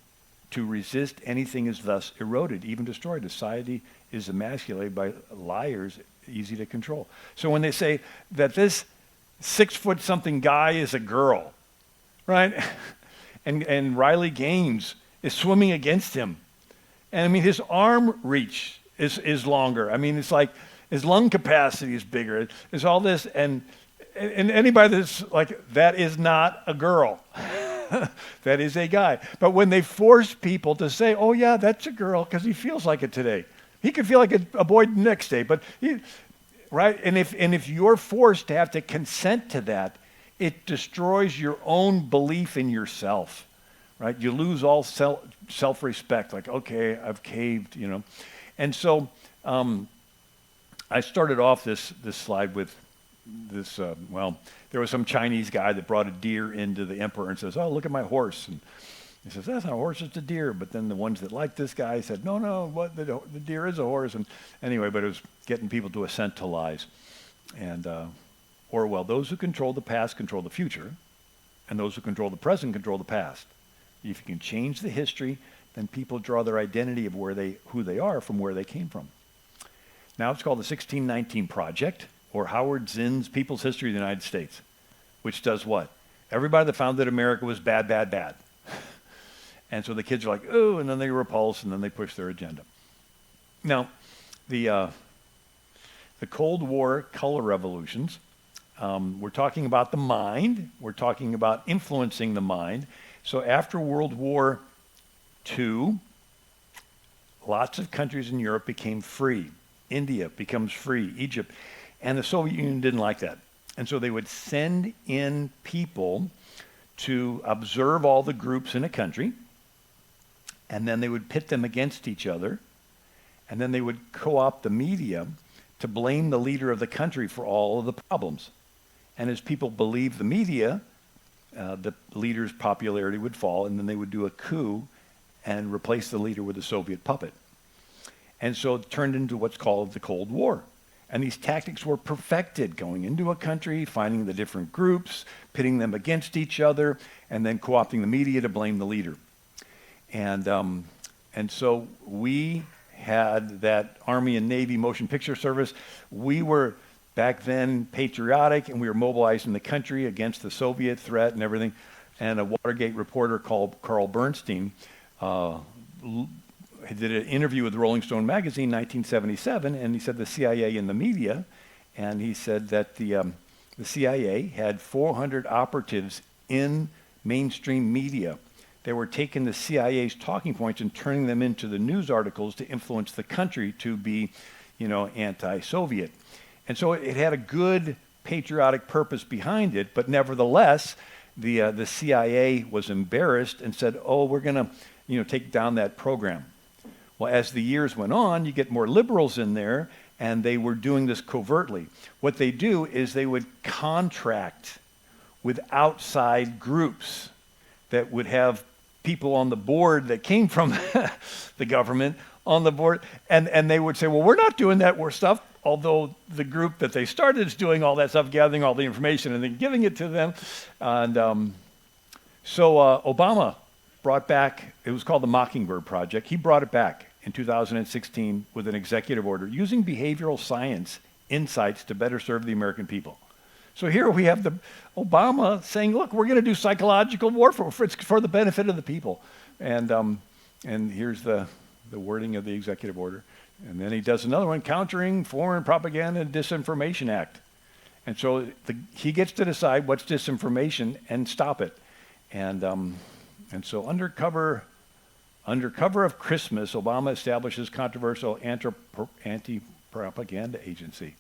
to resist anything is thus eroded, even destroyed. Society is emasculated by liars, easy to control. So when they say that this 6-foot-something guy is a girl, right? And Riley Gaines is swimming against him. And I mean, his arm reach is longer. I mean, it's like his lung capacity is bigger. There's all this, and anybody that's like, that is not a girl. That is a guy. But when they force people to say, oh yeah, that's a girl because he feels like it today. He could feel like a boy the next day, but right? And if you're forced to have to consent to that, it destroys your own belief in yourself, right? You lose all self-respect, like, okay, I've caved, And so I started off this slide with this, there was some Chinese guy that brought a deer into the emperor and says, oh, look at my horse. And he says, that's not a horse, it's a deer. But then the ones that liked this guy said, no, the deer is a horse. And anyway, but it was getting people to assent to lies. And Orwell, those who control the past control the future, and those who control the present control the past. If you can change the history, then people draw their identity of who they are from where they came from. Now it's called the 1619 Project, or Howard Zinn's People's History of the United States, which does what? Everybody that founded America was bad, bad, bad. And so the kids are like, oh, and then they repulse, and then they push their agenda. Now, the Cold War color revolutions, we're talking about the mind. We're talking about influencing the mind. So after World War II, lots of countries in Europe became free. India becomes free, Egypt. And the Soviet Union didn't like that. And so they would send in people to observe all the groups in a country, and then they would pit them against each other, and then they would co-opt the media to blame the leader of the country for all of the problems. And as people believed the media, the leader's popularity would fall, and then they would do a coup and replace the leader with a Soviet puppet. And so it turned into what's called the Cold War. And these tactics were perfected, going into a country, finding the different groups, pitting them against each other, and then co-opting the media to blame the leader. And so we had that Army and Navy motion picture service. We were back then patriotic, and we were mobilizing the country against the Soviet threat and everything. And a Watergate reporter called Carl Bernstein did an interview with Rolling Stone magazine in 1977, and he said the CIA and the media, and he said that the CIA had 400 operatives in mainstream media. They were taking the CIA's talking points and turning them into the news articles to influence the country to be, anti-Soviet. And so it had a good patriotic purpose behind it, but nevertheless, the CIA was embarrassed and said, oh, we're going to take down that program. Well, as the years went on, you get more liberals in there, and they were doing this covertly. What they do is they would contract with outside groups that would have people on the board that came from the government on the board, and they would say, well, we're not doing that stuff, although the group that they started is doing all that stuff, gathering all the information and then giving it to them. And so Obama brought back, it was called the Mockingbird Project. He brought it back in 2016 with an executive order using behavioral science insights to better serve the American people. So here we have the Obama saying, look, we're going to do psychological warfare for the benefit of the people. And here's the wording of the executive order. And then he does another one, Countering Foreign Propaganda and Disinformation Act. And so he gets to decide what's disinformation and stop it. And so under cover of Christmas, Obama establishes controversial anti-propaganda agency.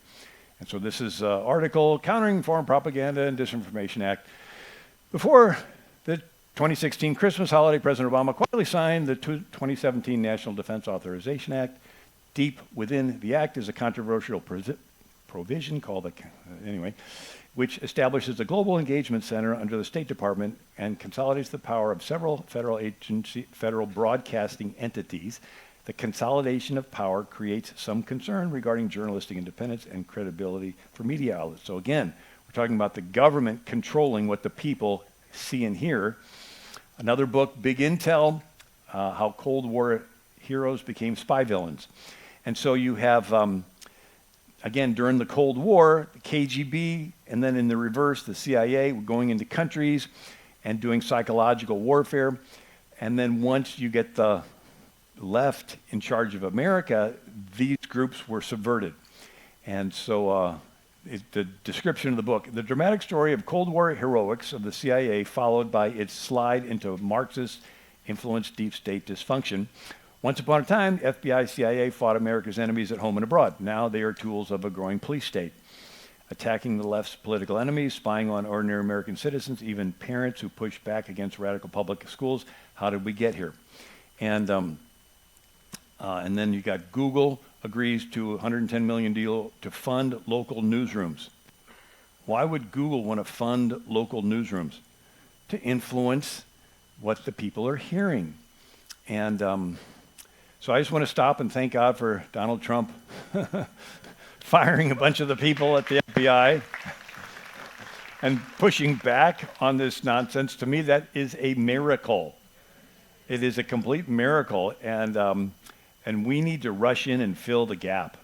And so this is an article, Countering Foreign Propaganda and Disinformation Act. Before the 2016 Christmas holiday, President Obama quietly signed the 2017 National Defense Authorization Act. Deep within the act is a controversial provision called, which establishes a global engagement center under the State Department and consolidates the power of several federal broadcasting entities. The consolidation of power creates some concern regarding journalistic independence and credibility for media outlets. So again, we're talking about the government controlling what the people see and hear. Another book, Big Intel, How Cold War Heroes Became Spy Villains. And so you have, again, during the Cold War, the KGB, and then in the reverse, the CIA were going into countries and doing psychological warfare. And then once you get the left in charge of America, these groups were subverted. And so the description of the book, the dramatic story of Cold War heroics of the CIA, followed by its slide into Marxist-influenced deep state dysfunction. Once upon a time, FBI, CIA fought America's enemies at home and abroad. Now they are tools of a growing police state, attacking the left's political enemies, spying on ordinary American citizens, even parents who push back against radical public schools. How did we get here? And then you got Google agrees to $110 million deal to fund local newsrooms. Why would Google want to fund local newsrooms? To influence what the people are hearing. And so I just want to stop and thank God for Donald Trump firing a bunch of the people at the FBI and pushing back on this nonsense. To me, that is a miracle. It is a complete miracle. And we need to rush in and fill the gap.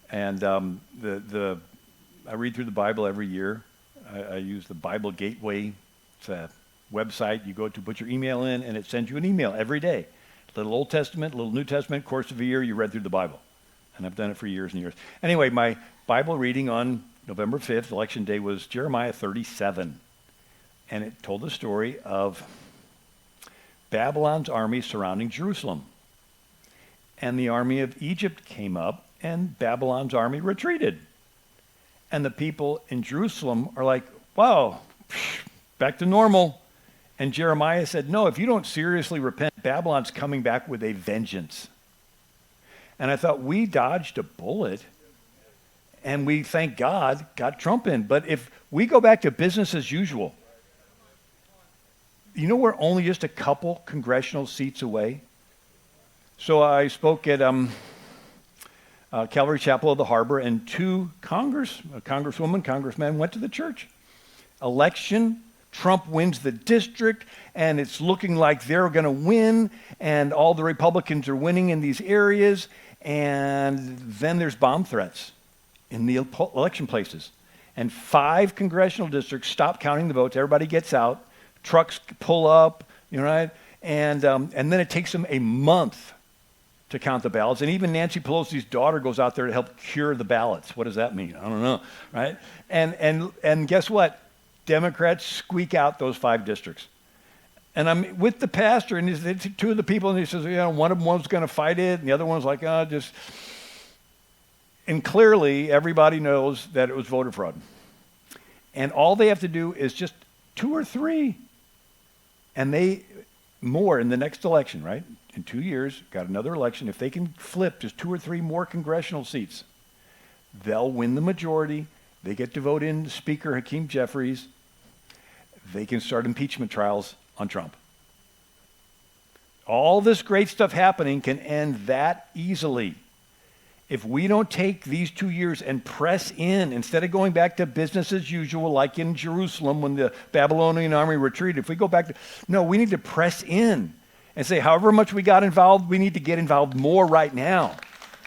And I read through the Bible every year. I use the Bible Gateway. It's a website you go to, put your email in, and it sends you an email every day. A little Old Testament, a little New Testament, course of a year, you read through the Bible. And I've done it for years and years. Anyway, my Bible reading on November 5th, Election Day, was Jeremiah 37. And it told the story of Babylon's army surrounding Jerusalem. And the army of Egypt came up, and Babylon's army retreated. And the people in Jerusalem are like, wow, back to normal. And Jeremiah said, no, if you don't seriously repent, Babylon's coming back with a vengeance. And I thought, we dodged a bullet, and we, thank God, got Trump in. But if we go back to business as usual, we're only just a couple congressional seats away. So I spoke at Calvary Chapel of the Harbor, and two congressmen went to the church. Election, Trump wins the district, and it's looking like they're going to win, and all the Republicans are winning in these areas, and then there's bomb threats in the election places. And 5 congressional districts stop counting the votes. Everybody gets out. Trucks pull up, right? And then it takes them a month to count the ballots. And even Nancy Pelosi's daughter goes out there to help cure the ballots. What does that mean? I don't know, right? And guess what? Democrats squeak out those 5 districts. And I'm with the pastor, and he's 2 of the people, and he says, one of them was going to fight it, and the other one's like, just. And clearly, everybody knows that it was voter fraud. And all they have to do is just 2 or 3. And more in the next election, right? In 2 years, got another election. If they can flip just 2 or 3 more congressional seats, they'll win the majority. They get to vote in Speaker Hakeem Jeffries. They can start impeachment trials on Trump. All this great stuff happening can end that easily. If we don't take these 2 years and press in, instead of going back to business as usual, like in Jerusalem when the Babylonian army retreated, if we go back to, no, we need to press in and say, however much we got involved, we need to get involved more right now.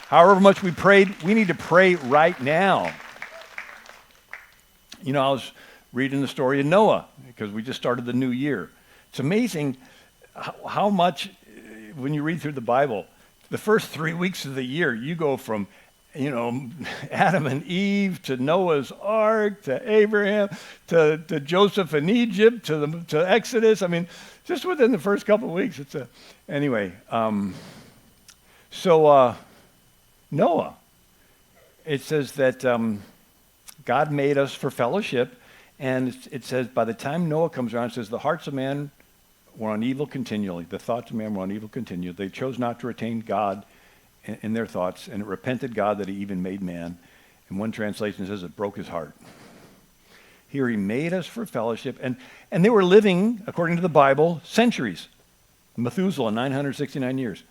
However much we prayed, we need to pray right now. You know, I was reading the story of Noah because we just started the new year. It's amazing how much, when you read through the Bible, the first 3 weeks of the year, you go from, you know, Adam and Eve to Noah's Ark to Abraham to Joseph in Egypt to Exodus. I mean, just within the first couple of weeks. Anyway. Noah, it says that God made us for fellowship, and it says by the time Noah comes around, it says the hearts of man were on evil continually. The thoughts of man were on evil continually. They chose not to retain God in their thoughts, and it repented God that he even made man. And one translation says it broke his heart. Here he made us for fellowship, and they were living, according to the Bible, centuries. Methuselah, 969 years.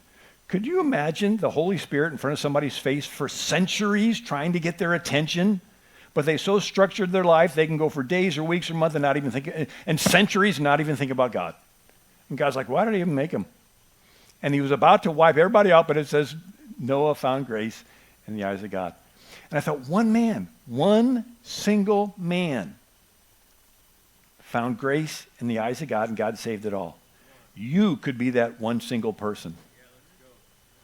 Could you imagine the Holy Spirit in front of somebody's face for centuries trying to get their attention? But they so structured their life, they can go for days or weeks or months and not even think, and centuries and not even think about God. And God's like, why did he even make him? And he was about to wipe everybody out, but it says Noah found grace in the eyes of God. And I thought, one single man found grace in the eyes of God, and God saved it all. You could be that one single person.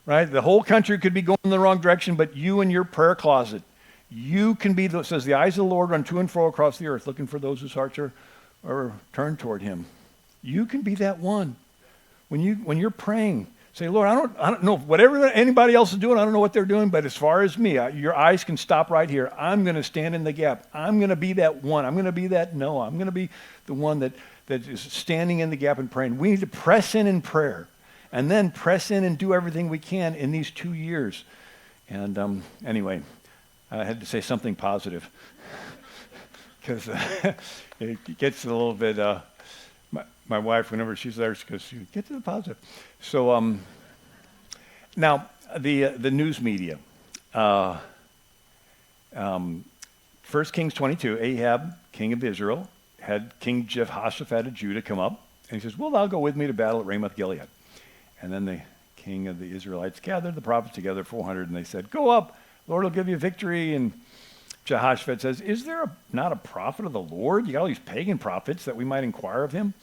Right? The whole country could be going in the wrong direction, but you in your prayer closet, you can be, says the eyes of the Lord run to and fro across the earth, looking for those whose hearts are turned toward him. You can be that one. When you're praying, say, Lord, I don't know whatever anybody else is doing. I don't know what they're doing, but as far as me, your eyes can stop right here. I'm going to stand in the gap. I'm going to be that one. I'm going to be that Noah. I'm going to be the one that is standing in the gap and praying. We need to press in prayer, and then press in and do everything we can in these 2 years. And anyway, I had to say something positive because it gets a little bit. My wife, whenever she's there, she goes, "Get to the positive." So now the news media. 1 Kings 22, Ahab, king of Israel, had King Jehoshaphat of Judah come up, and he says, "Well, thou go with me to battle at Ramoth Gilead." And then the king of the Israelites gathered the prophets together, 400, and they said, "Go up, Lord will give you victory." And Jehoshaphat says, "Is there not a prophet of the Lord? You got all these pagan prophets that we might inquire of him?"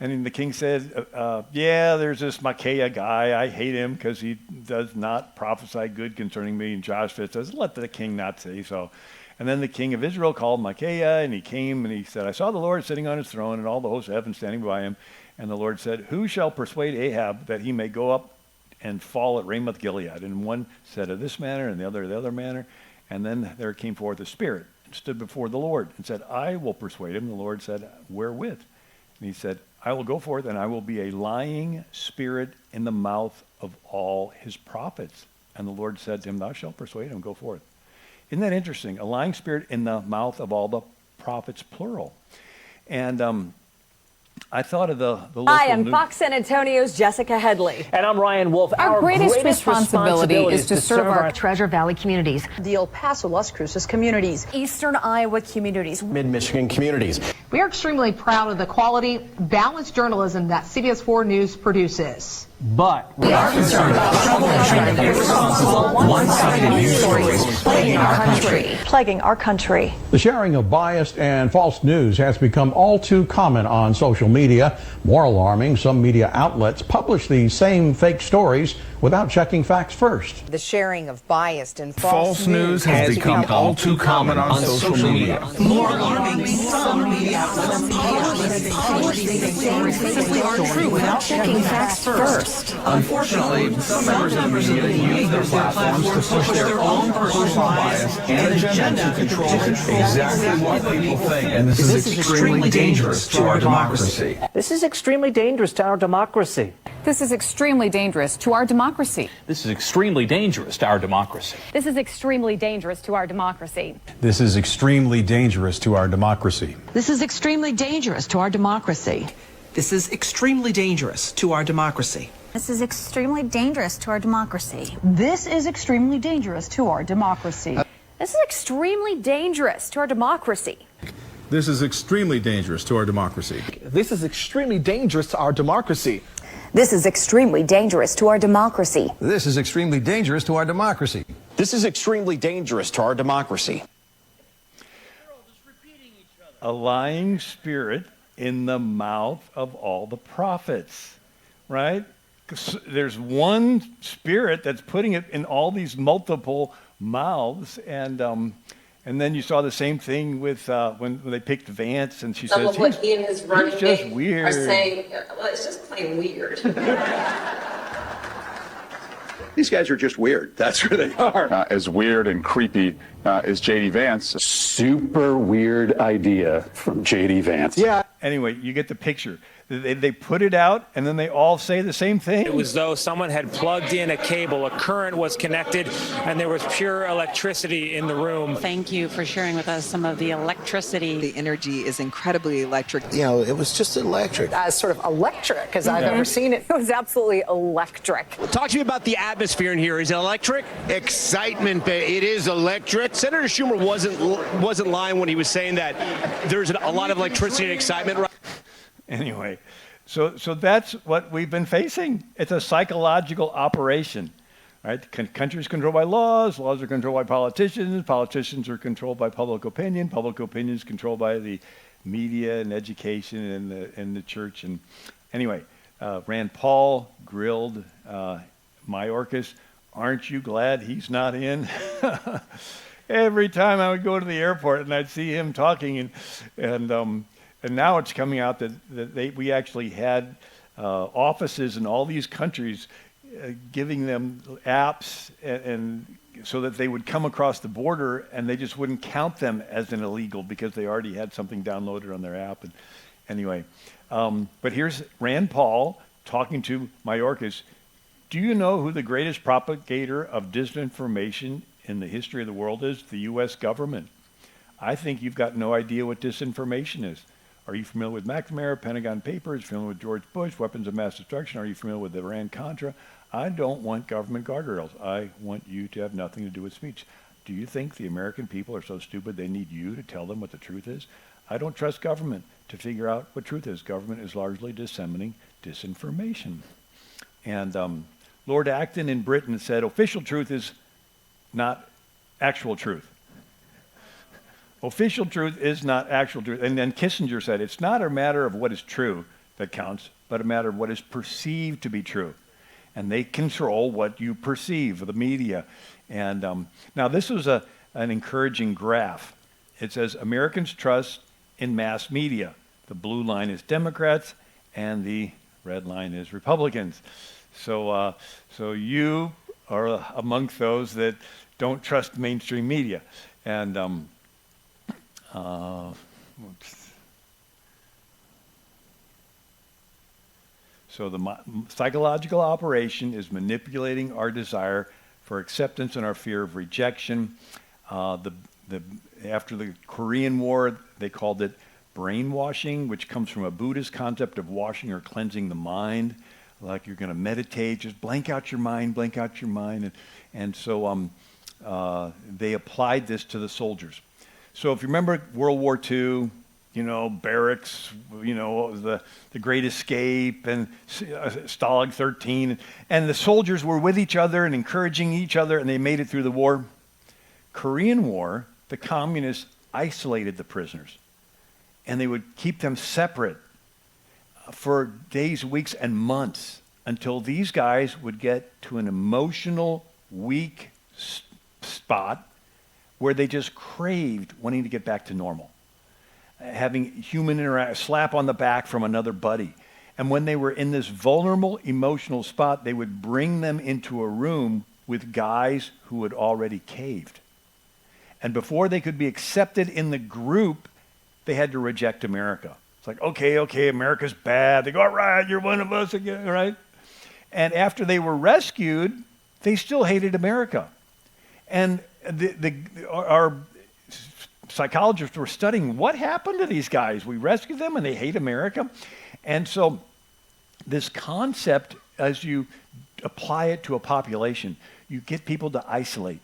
And then the king said, "Yeah, there's this Micaiah guy. I hate him because he does not prophesy good concerning me." And Jehoshaphat says, "Let the king not say so." And then the king of Israel called Micaiah, and he came and he said, "I saw the Lord sitting on his throne and all the hosts of heaven standing by him." And the Lord said, "Who shall persuade Ahab that he may go up and fall at Ramoth Gilead?" And one said of this manner, and the other manner. And then there came forth a spirit and stood before the Lord and said, "I will persuade him." And the Lord said, "Wherewith?" And he said, "I will go forth, and I will be a lying spirit in the mouth of all his prophets." And the Lord said to him, "Thou shalt persuade him, go forth." Isn't that interesting? A lying spirit in the mouth of all the prophets, plural. And I thought of the local Hi, I'm Fox San Antonio's Jessica Headley. And I'm Ryan Wolf. Our greatest responsibility is to serve our Treasure Valley communities, the El Paso, Las Cruces communities, Eastern Iowa communities, Mid-Michigan communities. We are extremely proud of the quality, balanced journalism that CBS 4 News produces. But we are concerned about troubling and irresponsible, one-sided news stories plaguing our country. The sharing of biased and false news has become all too common on social media. More alarming, some media outlets publish these same fake stories without checking facts first. The sharing of biased and false news has become all too common on social media. More alarming, some media outlets publish these stories simply aren't true without checking facts first. past. Unfortunately, some members of the media use their platforms to push their own personal bias and agenda to control exactly what people think. And this is extremely dangerous to our democracy. This is extremely dangerous to our democracy. This is extremely dangerous to our democracy. This is extremely dangerous to our democracy. This is extremely dangerous to our democracy. This is extremely dangerous to our democracy. This is extremely dangerous to our democracy. This is extremely dangerous to our democracy. This is extremely dangerous to our democracy. This is extremely dangerous to our democracy. This is extremely dangerous to our democracy. This is extremely dangerous to our democracy. This is extremely dangerous to our democracy. This is extremely dangerous to our democracy. This is extremely dangerous to our democracy. This is extremely dangerous to our democracy. A lying spirit in the mouth of all the prophets, right? 'Cause there's one spirit that's putting it in all these multiple mouths, and then you saw the same thing with when they picked Vance, and she Some says of what he and his running he's just mate weird. are saying, well, it's just plain weird. These guys are just weird. That's who they are. As weird and creepy as J.D. Vance. Super weird idea from J.D. Vance. Yeah. Anyway, you get the picture. They put it out, and then they all say the same thing. It was though someone had plugged in a cable, a current was connected, and there was pure electricity in the room. Thank you for sharing with us some of the electricity. The energy is incredibly electric. You know, it was just electric. As sort of electric as I've ever seen it. It was absolutely electric. Talk to me about the atmosphere in here. Is it electric? Excitement. It is electric. Senator Schumer wasn't lying when he was saying that there's a lot of electricity and excitement. Anyway, so that's what we've been facing. It's a psychological operation, right? Countries controlled by laws are controlled by politicians are controlled by public opinion is controlled by the media and education and the church. And anyway, Rand Paul grilled Mayorkas. Aren't you glad he's not in? Every time I would go to the airport and I'd see him talking, and now it's coming out that we actually had offices in all these countries giving them apps and so that they would come across the border and they just wouldn't count them as an illegal because they already had something downloaded on their app. And anyway, but here's Rand Paul talking to Mayorkas. Do you know who the greatest propagator of disinformation in the history of the world is? The U.S. government. I think you've got no idea what disinformation is. Are you familiar with McNamara, Pentagon Papers, familiar with George Bush, weapons of mass destruction? Are you familiar with Iran-Contra? I don't want government guardrails. I want you to have nothing to do with speech. Do you think the American people are so stupid they need you to tell them what the truth is? I don't trust government to figure out what truth is. Government is largely disseminating disinformation. And Lord Acton in Britain said official truth is not actual truth. Official truth is not actual truth. And then Kissinger said, it's not a matter of what is true that counts, but a matter of what is perceived to be true. And they control what you perceive, the media. And now this was an encouraging graph. It says Americans trust in mass media. The blue line is Democrats, and the red line is Republicans. So you are amongst those that don't trust mainstream media. And so the psychological operation is manipulating our desire for acceptance and our fear of rejection. After the Korean War, they called it brainwashing, which comes from a Buddhist concept of washing or cleansing the mind. Like you're going to meditate, just blank out your mind. And so they applied this to the soldiers. So if you remember World War II, barracks, the Great Escape and Stalag 13, and the soldiers were with each other and encouraging each other, and they made it through the war. Korean War, the communists isolated the prisoners, and they would keep them separate for days, weeks, and months until these guys would get to an emotional, weak spot where they just craved wanting to get back to normal, having human interaction, slap on the back from another buddy. And when they were in this vulnerable emotional spot, they would bring them into a room with guys who had already caved. And before they could be accepted in the group, they had to reject America. It's like, okay, America's bad. They go, all right, you're one of us again, right? And after they were rescued, they still hated America. And our psychologists were studying what happened to these guys. We rescued them and they hate America. And so this concept, as you apply it to a population, you get people to isolate.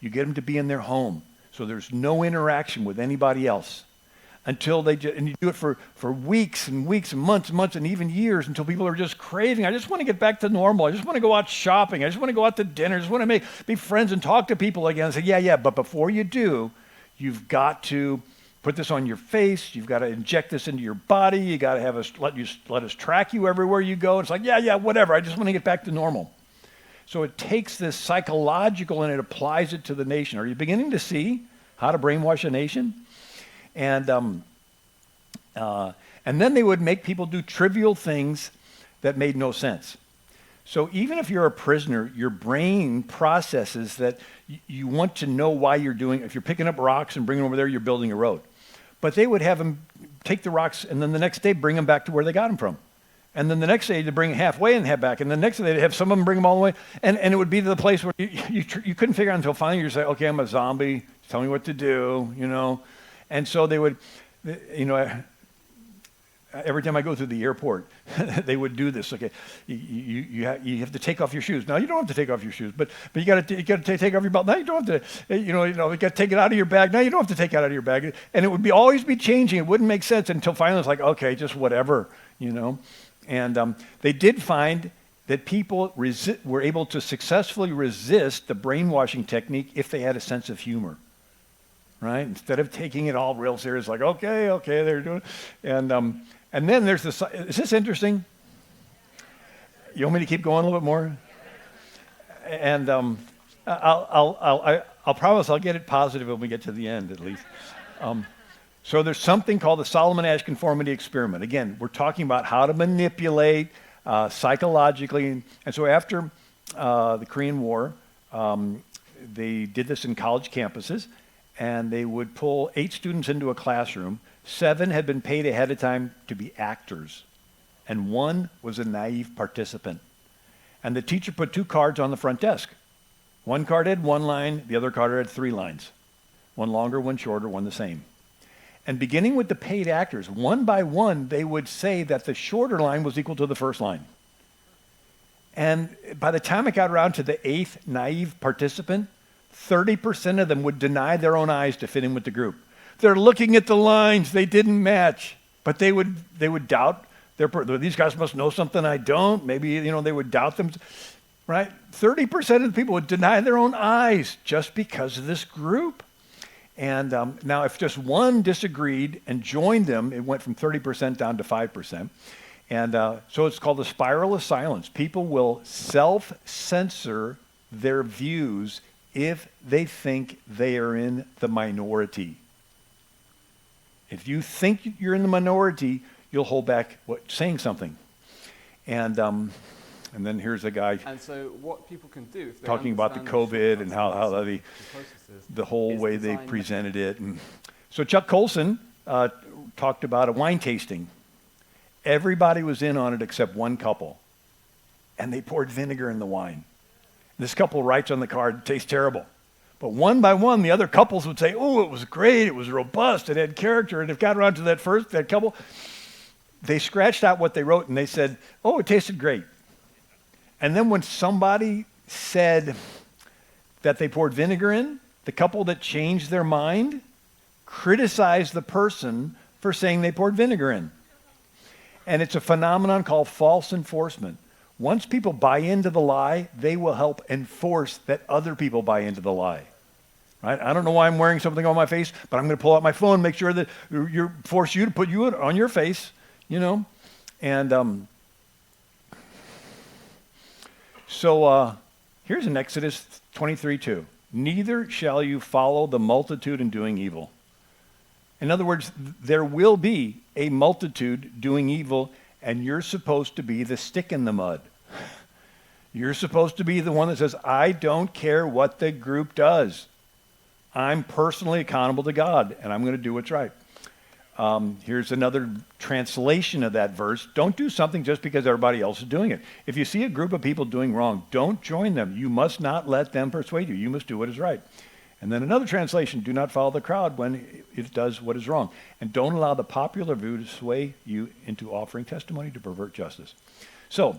You get them to be in their home. So there's no interaction with anybody else until and you do it for weeks and weeks and months and even years until people are just craving. I just want to get back to normal. I just want to go out shopping. I just want to go out to dinner. I just want to be friends and talk to people again. And say, yeah, but before you do, you've got to put this on your face. You've got to inject this into your body. You got to have us let us track you everywhere you go. It's like, yeah, whatever. I just want to get back to normal. So it takes this psychological and it applies it to the nation. Are you beginning to see how to brainwash a nation? And then they would make people do trivial things that made no sense. So even if you're a prisoner, your brain processes that you want to know why you're doing. If you're picking up rocks and bringing them over there, you're building a road. But they would have them take the rocks and then the next day bring them back to where they got them from. And then the next day they'd bring it halfway and head back. And the next day they'd have some of them bring them all the way. And it would be to the place where you couldn't figure out until finally you say, okay, I'm a zombie. Tell me what to do, And so they would, every time I go through the airport, they would do this. Okay, you have to take off your shoes. Now you don't have to take off your shoes, but you got to take off your belt. Now you don't have to. You got to take it out of your bag. Now you don't have to take it out of your bag. And it would always be changing. It wouldn't make sense until finally it's like, okay, just whatever, And they did find that people were able to successfully resist the brainwashing technique if they had a sense of humor. Right? Instead of taking it all real serious, like, okay, they're doing it. And then there's this, is this interesting? You want me to keep going a little bit more? And I'll promise I'll get it positive when we get to the end, at least. So there's something called the Solomon-Asch conformity experiment. Again, we're talking about how to manipulate psychologically. And so after the Korean War, they did this in college campuses. And they would pull 8 students into a classroom. 7 had been paid ahead of time to be actors. And 1 was a naive participant. And the teacher put 2 cards on the front desk. One card had 1 line, the other card had 3 lines. One longer, one shorter, one the same. And beginning with the paid actors, one by one, they would say that the shorter line was equal to the first line. And by the time it got around to the 8th naive participant, 30% of them would deny their own eyes to fit in with the group. They're looking at the lines, they didn't match, but they would doubt these guys must know something I don't. Maybe they would doubt them, right? 30% of the people would deny their own eyes just because of this group. And now, if just one disagreed and joined them, it went from 30% down to 5%. And so it's called the spiral of silence. People will self-censor their views if they think they are in the minority. If you think you're in the minority, you'll hold back saying something. And then here's a guy and so what people can do if they talking about the COVID and how the whole way they presented it. And so Chuck Colson talked about a wine tasting. Everybody was in on it except one couple. And they poured vinegar in the wine. This couple writes on the card, it tastes terrible. But one by one, the other couples would say, oh, it was great, it was robust, it had character. And if it got around to that couple, they scratched out what they wrote and they said, oh, it tasted great. And then when somebody said that they poured vinegar in, the couple that changed their mind criticized the person for saying they poured vinegar in. And it's a phenomenon called false enforcement. Once people buy into the lie, they will help enforce that other people buy into the lie. Right? I don't know why I'm wearing something on my face, but I'm going to pull out my phone and make sure that force you to put you on your face, And so here's in Exodus 23:2. Neither shall you follow the multitude in doing evil. In other words, there will be a multitude doing evil, and you're supposed to be the stick in the mud. You're supposed to be the one that says, I don't care what the group does. I'm personally accountable to God, and I'm going to do what's right. Here's another translation of that verse. Don't do something just because everybody else is doing it. If you see a group of people doing wrong, don't join them. You must not let them persuade you. You must do what is right. And then another translation, do not follow the crowd when it does what is wrong. And don't allow the popular view to sway you into offering testimony to pervert justice. So,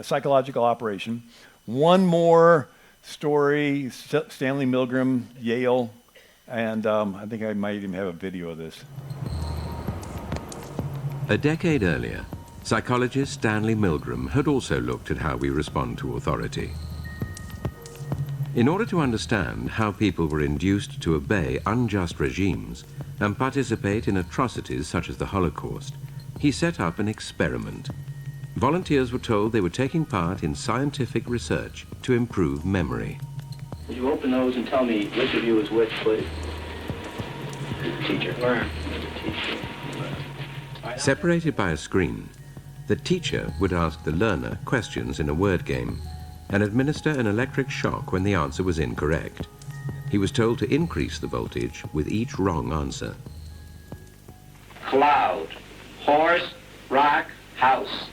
psychological operation. One more story, Stanley Milgram, Yale, and I think I might even have a video of this. A decade earlier, psychologist Stanley Milgram had also looked at how we respond to authority. In order to understand how people were induced to obey unjust regimes and participate in atrocities such as the Holocaust, he set up an experiment. Volunteers were told they were taking part in scientific research to improve memory. Would you open those and tell me which of you is which, please? Teacher. Where? Teacher. Separated by a screen, the teacher would ask the learner questions in a word game and administer an electric shock when the answer was incorrect. He was told to increase the voltage with each wrong answer. Cloud. Horse. Rock. House.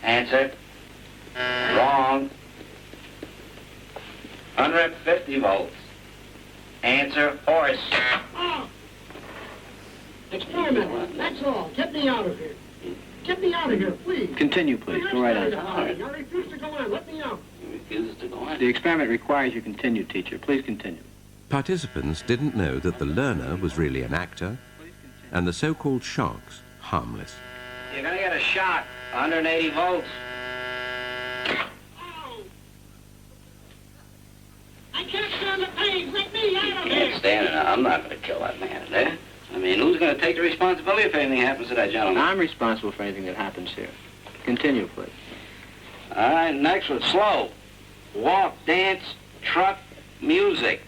Answer. Wrong. 150 volts. Answer. Horse. Oh. Experiment. That's all. Get me out of here. Get me out of here, please. Continue, please. Go right on. I refuse to go on. Let me out. You refuse to go on? The experiment requires you continue, teacher. Please continue. Participants didn't know that the learner was really an actor and the so-called shocks harmless. You're going to get a shock. 180 volts. Oh. I can't stand the pain. Let me out of You here. can't stand it. I'm not going to kill that man there. I mean, who's going to take the responsibility if anything happens to that gentleman? I'm responsible for anything that happens here. Continue, please. All right, next one. Slow. Walk, dance, truck, music.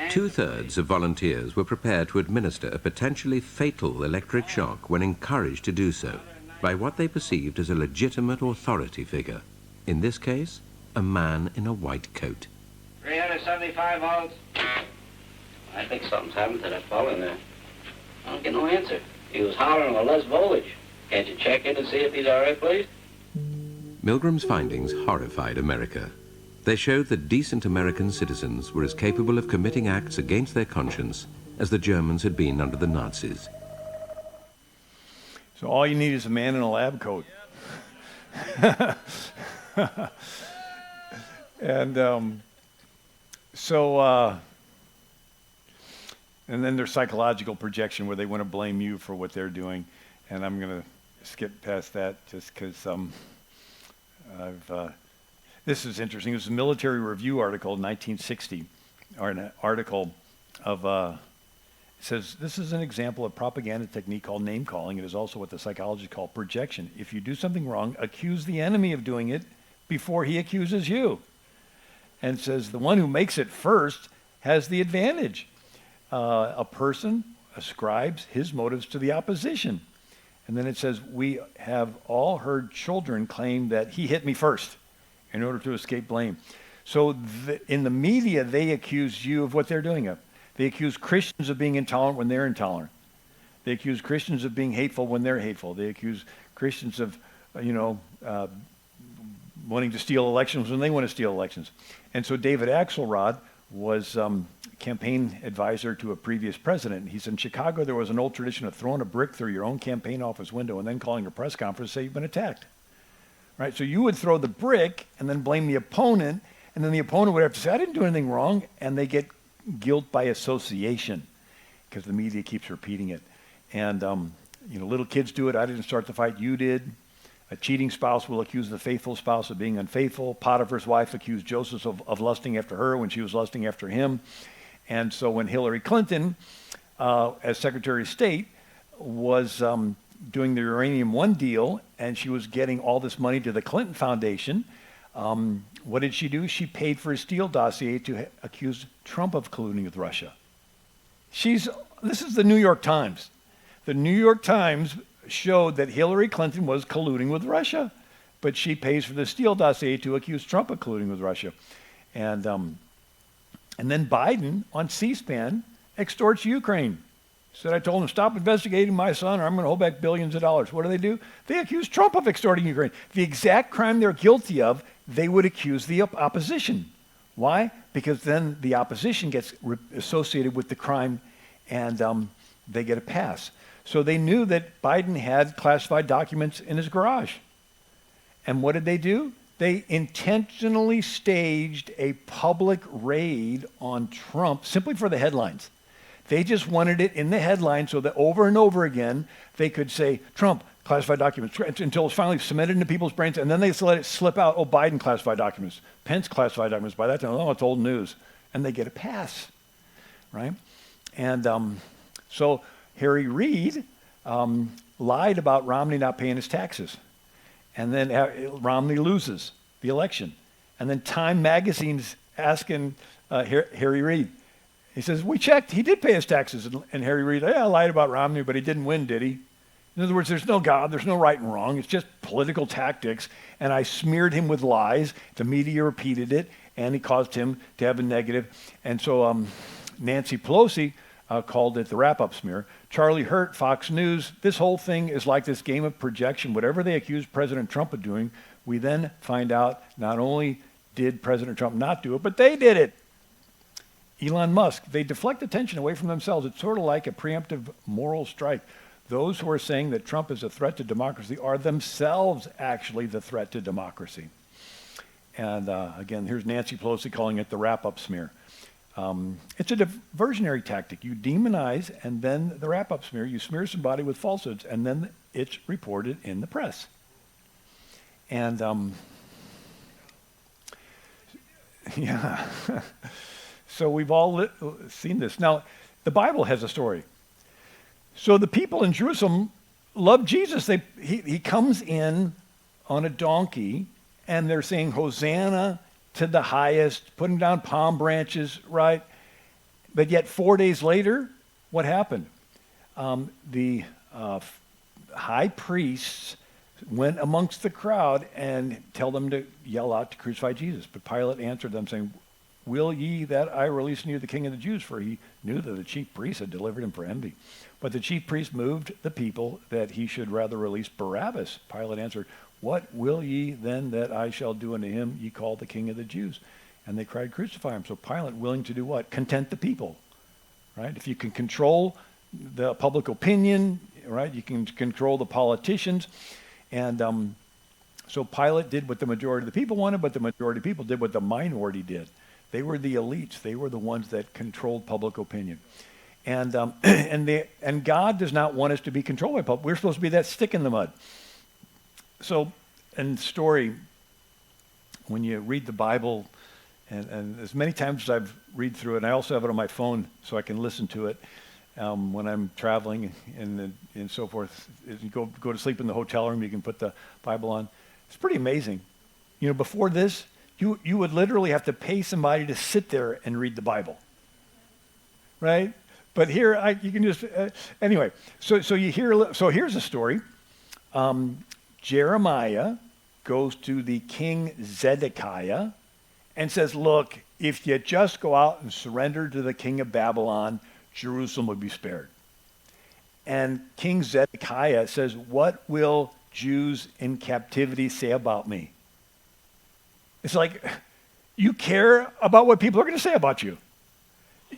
Two-thirds of volunteers were prepared to administer a potentially fatal electric shock when encouraged to do so by what they perceived as a legitimate authority figure. In this case, a man in a white coat. 375 volts. I think something's happened to that fellow in there. I don't get no answer. He was hollering a less voltage. Can't you check in to see if he's all right, please? Milgram's findings horrified America. They showed that decent American citizens were as capable of committing acts against their conscience as the Germans had been under the Nazis. So all you need is a man in a lab coat. And and then there's psychological projection where they want to blame you for what they're doing. And I'm going to skip past that just because this is interesting. It was a Military Review article in 1960, or an article of, it says, this is an example of propaganda technique called name calling. It is also what the psychologists call projection. If you do something wrong, accuse the enemy of doing it before he accuses you. And it says the one who makes it first has the advantage. A person ascribes his motives to the opposition. And then it says, we have all heard children claim that he hit me first in order to escape blame. So in the media, they accuse you of what they're doing of. They accuse Christians of being intolerant when they're intolerant. They accuse Christians of being hateful when they're hateful. They accuse Christians of, wanting to steal elections when they want to steal elections. And so David Axelrod was campaign advisor to a previous president. He said, in Chicago, there was an old tradition of throwing a brick through your own campaign office window and then calling a press conference to say you've been attacked. Right? So you would throw the brick and then blame the opponent, and then the opponent would have to say, I didn't do anything wrong, and they get guilt by association because the media keeps repeating it. And, little kids do it. I didn't start the fight, you did. A cheating spouse will accuse the faithful spouse of being unfaithful. Potiphar's wife accused Joseph of lusting after her when she was lusting after him. And so when Hillary Clinton, as Secretary of State, was doing the Uranium One deal, and she was getting all this money to the Clinton Foundation, what did she do? She paid for a Steele dossier to accuse Trump of colluding with Russia. This is the New York Times. The New York Times showed that Hillary Clinton was colluding with Russia, but she pays for the Steele dossier to accuse Trump of colluding with Russia. And then Biden on C-SPAN extorts Ukraine. Said, I told him, stop investigating my son or I'm going to hold back billions of dollars. What do? They accuse Trump of extorting Ukraine. The exact crime they're guilty of, they would accuse the opposition. Why? Because then the opposition gets associated with the crime and they get a pass. So they knew that Biden had classified documents in his garage. And what did they do? They intentionally staged a public raid on Trump simply for the headlines. They just wanted it in the headlines so that over and over again they could say, Trump, classified documents, until it's finally cemented into people's brains, and then they let it slip out, oh, Biden classified documents, Pence classified documents. By that time, oh, it's old news. And they get a pass, right? And so Harry Reid lied about Romney not paying his taxes. And then Romney loses the election. And then Time Magazine's asking Harry Reid. He says, we checked. He did pay his taxes. And Harry Reid, I lied about Romney, but he didn't win, did he? In other words, there's no God. There's no right and wrong. It's just political tactics. And I smeared him with lies. The media repeated it, and it caused him to have a negative. And so Nancy Pelosi called it the wrap-up smear. Charlie Hurt, Fox News, this whole thing is like this game of projection. Whatever they accuse President Trump of doing, we then find out not only did President Trump not do it, but they did it. Elon Musk, they deflect attention away from themselves. It's sort of like a preemptive moral strike. Those who are saying that Trump is a threat to democracy are themselves actually the threat to democracy. And again, here's Nancy Pelosi calling it the wrap-up smear. It's a diversionary tactic. You demonize, and then the wrap-up smear, you smear somebody with falsehoods, and then it's reported in the press. And yeah, so we've all seen this. Now, the Bible has a story. So the people in Jerusalem love Jesus. He comes in on a donkey, and they're saying, Hosanna to the highest, putting down palm branches, right? But yet 4 days later, what happened? The high priests went amongst the crowd and tell them to yell out to crucify Jesus. But Pilate answered them saying, will ye that I release unto you the King of the Jews? For he knew that the chief priests had delivered him for envy. But the chief priests moved the people that he should rather release Barabbas. Pilate answered, what will ye then that I shall do unto him ye call the King of the Jews? And they cried, crucify him. So Pilate willing to do what? Content the people, right? If you can control the public opinion, right, you can control the politicians. And so Pilate did what the majority of the people wanted, but the majority of the people did what the minority did. They were the elites. They were the ones that controlled public opinion. And God does not want us to be controlled by public. We're supposed to be that stick in the mud. So in the story, when you read the Bible, and as many times as I've read through it, and I also have it on my phone so I can listen to it when I'm traveling and so forth. As you go to sleep in the hotel room, you can put the Bible on. It's pretty amazing. You know, before this, you would literally have to pay somebody to sit there and read the Bible, right? But here, you can just, anyway, so you hear, so here's a story. Jeremiah goes to the king Zedekiah and says, look, if you just go out and surrender to the king of Babylon, Jerusalem will be spared. And King Zedekiah says, what will Jews in captivity say about me? It's like, you care about what people are going to say about you.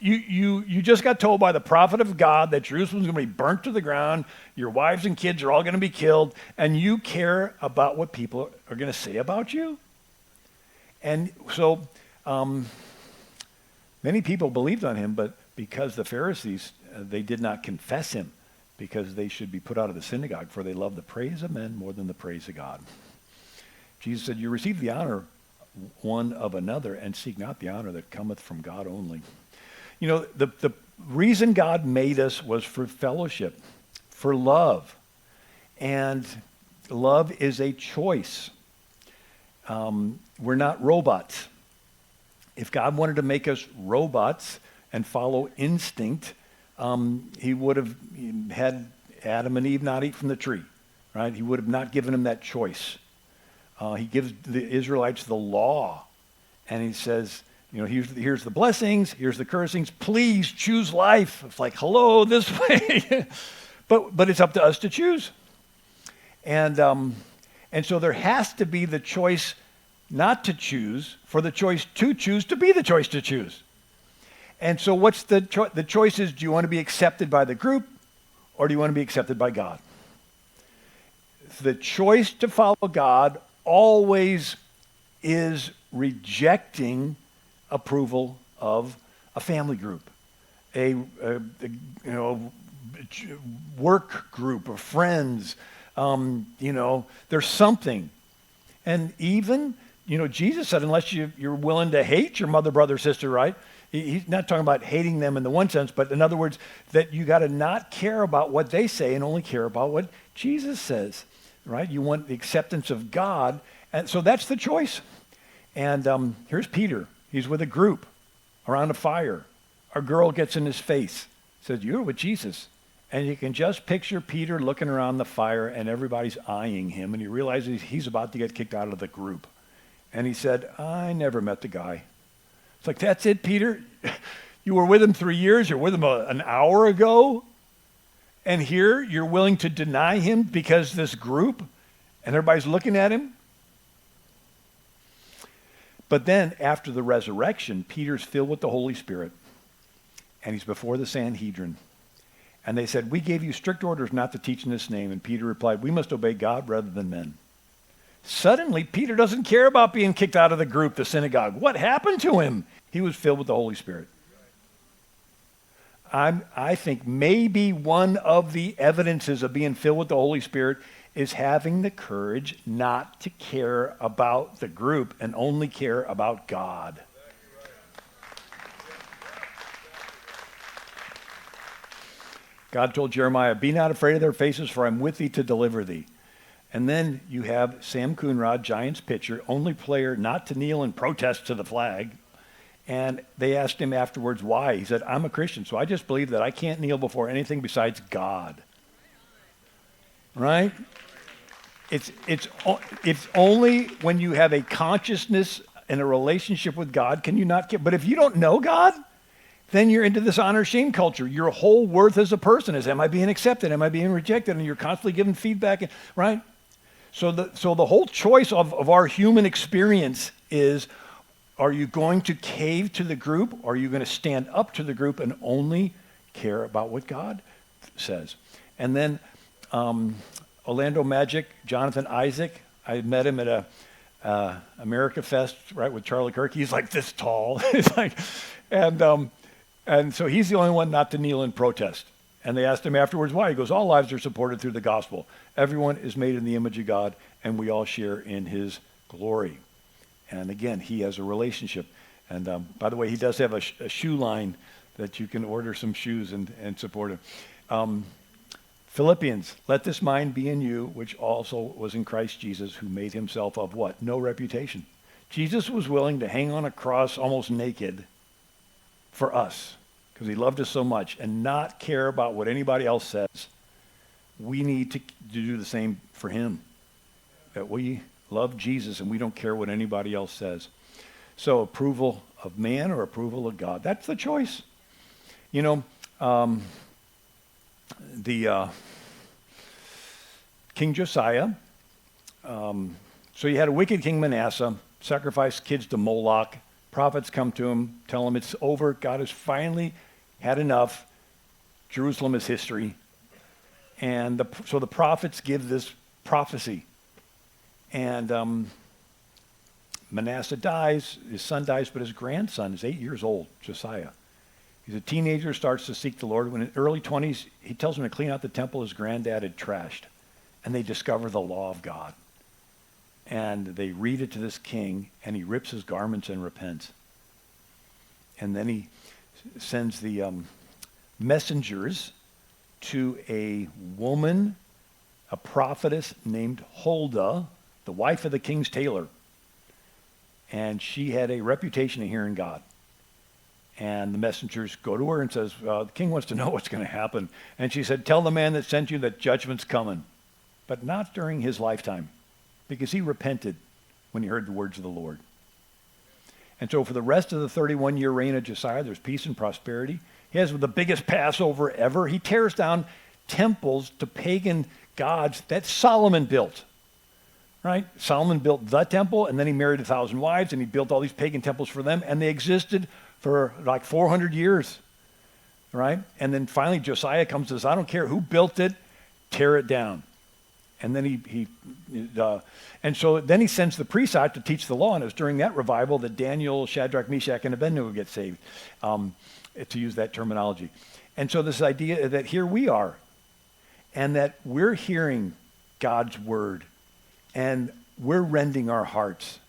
You just got told by the prophet of God that Jerusalem's going to be burnt to the ground, your wives and kids are all going to be killed, and you care about what people are going to say about you? And so many people believed on him, but because the Pharisees, they did not confess him, because they should be put out of the synagogue, for they love the praise of men more than the praise of God. Jesus said, you receive the honor one of another, and seek not the honor that cometh from God only. You know, the reason God made us was for fellowship, for love. And love is a choice. We're not robots. If God wanted to make us robots and follow instinct, he would have had Adam and Eve not eat from the tree, right? He would have not given them that choice. He gives the Israelites the law, and he says, here's the blessings, here's the cursings. Please choose life. It's like, hello, this way. but it's up to us to choose. And so there has to be the choice not to choose for the choice to choose to be the choice to choose. And so what's the choice is, do you want to be accepted by the group or do you want to be accepted by God? The choice to follow God always is rejecting approval of a family group, a work group of friends. There's something. And even, Jesus said, unless you're willing to hate your mother, brother, sister, right? He's not talking about hating them in the one sense, but in other words, that you got to not care about what they say and only care about what Jesus says, right? You want the acceptance of God. And so that's the choice. And here's Peter. He's with a group around a fire. A girl gets in his face, says, you're with Jesus. And you can just picture Peter looking around the fire and everybody's eyeing him. And he realizes he's about to get kicked out of the group. And he said, I never met the guy. It's like, that's it, Peter? You were with him 3 years. You're with him an hour ago. And here you're willing to deny him because this group and everybody's looking at him. But then after the resurrection, Peter's filled with the Holy Spirit. And he's before the Sanhedrin. And they said, we gave you strict orders not to teach in this name. And Peter replied, we must obey God rather than men. Suddenly, Peter doesn't care about being kicked out of the group, the synagogue. What happened to him? He was filled with the Holy Spirit. I think maybe one of the evidences of being filled with the Holy Spirit is having the courage not to care about the group and only care about God. God told Jeremiah, be not afraid of their faces, for I'm with thee to deliver thee. And then you have Sam Coonrod, Giants pitcher, only player not to kneel and protest to the flag. And they asked him afterwards why. He said, I'm a Christian, so I just believe that I can't kneel before anything besides God. Right? It's only when you have a consciousness and a relationship with God can you not care. But if you don't know God, then you're into this honor-shame culture. Your whole worth as a person is, am I being accepted? Am I being rejected? And you're constantly giving feedback, right? So the whole choice of our human experience is, are you going to cave to the group? Or are you going to stand up to the group and only care about what God says? And then Orlando Magic, Jonathan Isaac, I met him at a America Fest, right, with Charlie Kirk. He's like this tall. It's like, and so he's the only one not to kneel and protest. And they asked him afterwards why. He goes, all lives are supported through the gospel. Everyone is made in the image of God, and we all share in his glory. And again, he has a relationship. And by the way, he does have a shoe line that you can order some shoes and support him. Philippians, let this mind be in you, which also was in Christ Jesus, who made himself of what? No reputation. Jesus was willing to hang on a cross almost naked for us because he loved us so much and not care about what anybody else says. We need to do the same for him, that we love Jesus and we don't care what anybody else says. So approval of man or approval of God, that's the choice. King Josiah, so you had a wicked king Manasseh, sacrificed kids to Moloch. Prophets come to him, tell him it's over. God has finally had enough. Jerusalem is history. And so the prophets give this prophecy. And Manasseh dies, his son dies, but his grandson is 8 years old, Josiah. He's a teenager, starts to seek the Lord. When in early 20s, he tells him to clean out the temple his granddad had trashed. And they discover the law of God. And they read it to this king, and he rips his garments and repents. And then he sends the messengers to a woman, a prophetess named Huldah, the wife of the king's tailor. And she had a reputation of hearing God. And the messengers go to her and says, the king wants to know what's going to happen. And she said, tell the man that sent you that judgment's coming, but not during his lifetime, because he repented when he heard the words of the Lord. And so for the rest of the 31-year reign of Josiah, there's peace and prosperity. He has the biggest Passover ever. He tears down temples to pagan gods that Solomon built. Right? Solomon built the temple, and then he married 1,000 wives, and he built all these pagan temples for them, and they existed for like 400 years. Right? And then finally Josiah comes and says, I don't care who built it, tear it down. And then and so then he sends the priests out to teach the law, and it's during that revival that Daniel, Shadrach, Meshach, and Abednego get saved, to use that terminology. And so this idea that here we are, and that we're hearing God's word, and we're rending our hearts.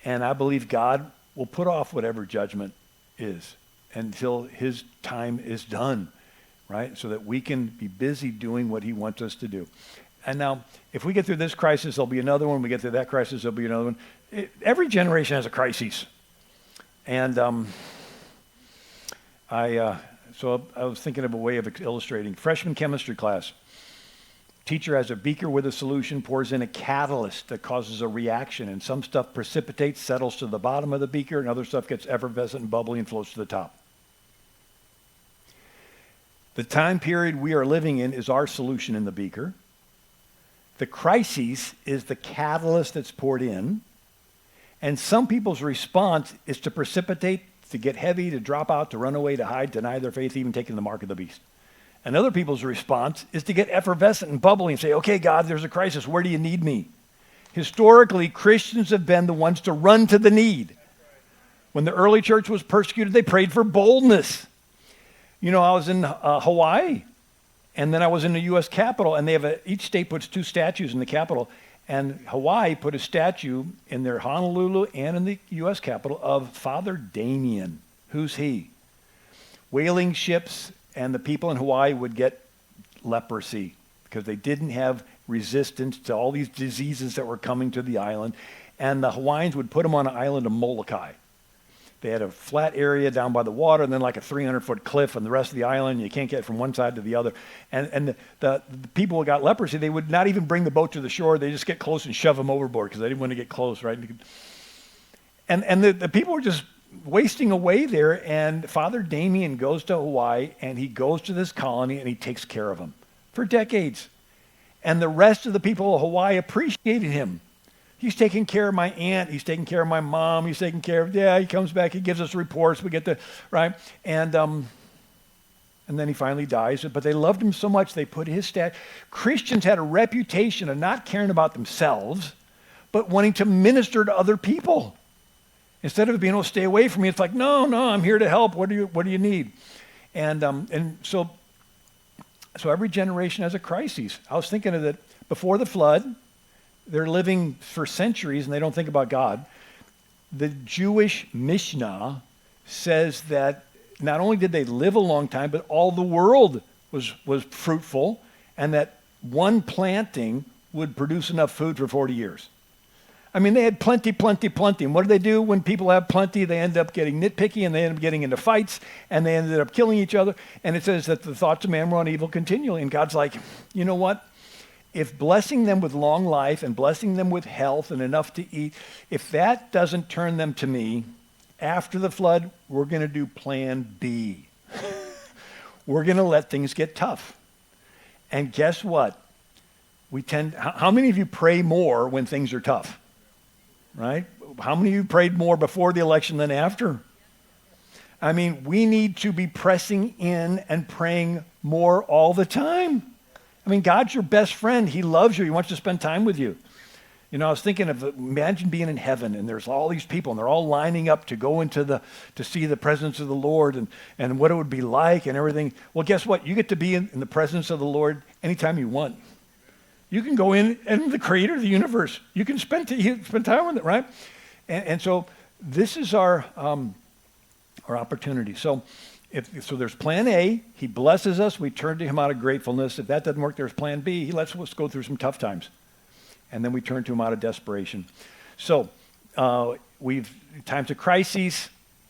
And I believe God will put off whatever judgment is until his time is done, right? So that we can be busy doing what he wants us to do. And now, if we get through this crisis, there'll be another one. We get through that crisis, there'll be another one. Every generation has a crisis. And so I was thinking of a way of illustrating. Freshman chemistry class. Teacher has a beaker with a solution, pours in a catalyst that causes a reaction, and some stuff precipitates, settles to the bottom of the beaker, and other stuff gets effervescent and bubbly and floats to the top. The time period we are living in is our solution in the beaker. The crisis is the catalyst that's poured in, and some people's response is to precipitate, to get heavy, to drop out, to run away, to hide, deny their faith, even taking the mark of the beast. And other people's response is to get effervescent and bubbly and say, okay, God, there's a crisis. Where do you need me? Historically, Christians have been the ones to run to the need. When the early church was persecuted, they prayed for boldness. You know, I was in Hawaii, and then I was in the U.S. Capitol, and they have each state puts 2 statues in the Capitol, and Hawaii put a statue in their Honolulu and in the U.S. Capitol of Father Damien. Who's he? Whaling ships and the people in Hawaii would get leprosy because they didn't have resistance to all these diseases that were coming to the island. And the Hawaiians would put them on an island of Molokai. They had a flat area down by the water and then like a 300-foot cliff on the rest of the island. You can't get from one side to the other. And the people who got leprosy, they would not even bring the boat to the shore. They just get close and shove them overboard because they didn't want to get close, right? And the people were just wasting away there, and Father Damien goes to Hawaii, and he goes to this colony, and he takes care of them for decades. And the rest of the people of Hawaii appreciated him. He's taking care of my aunt. He's taking care of my mom. He's taking care of, he comes back. He gives us reports. We get the, right? And then he finally dies. But they loved him so much, they put his statue. Christians had a reputation of not caring about themselves, but wanting to minister to other people. Instead of being, stay away from me, it's like, no, I'm here to help. What do you need? And so every generation has a crisis. I was thinking of that before the flood, they're living for centuries and they don't think about God. The Jewish Mishnah says that not only did they live a long time, but all the world was fruitful, and that one planting would produce enough food for 40 years. I mean, they had plenty. And what do they do when people have plenty? They end up getting nitpicky, and they end up getting into fights, and they ended up killing each other. And it says that the thoughts of man were on evil continually. And God's like, you know what? If blessing them with long life and blessing them with health and enough to eat, if that doesn't turn them to me, after the flood, we're going to do plan B. We're going to let things get tough. And guess what? How many of you pray more when things are tough? Right? How many of you prayed more before the election than after? I mean, we need to be pressing in and praying more all the time. I mean, God's your best friend. He loves you. He wants to spend time with you. You know, I was thinking of, imagine being in heaven, and there's all these people, and they're all lining up to go to see the presence of the Lord and what it would be like and everything. Well, guess what? You get to be in the presence of the Lord anytime you want. You can go in and the creator of the universe. You can spend time with it, right? And so this is our opportunity. So there's plan A. He blesses us. We turn to him out of gratefulness. If that doesn't work, there's plan B. He lets us go through some tough times. And then we turn to him out of desperation. So we've times of crises,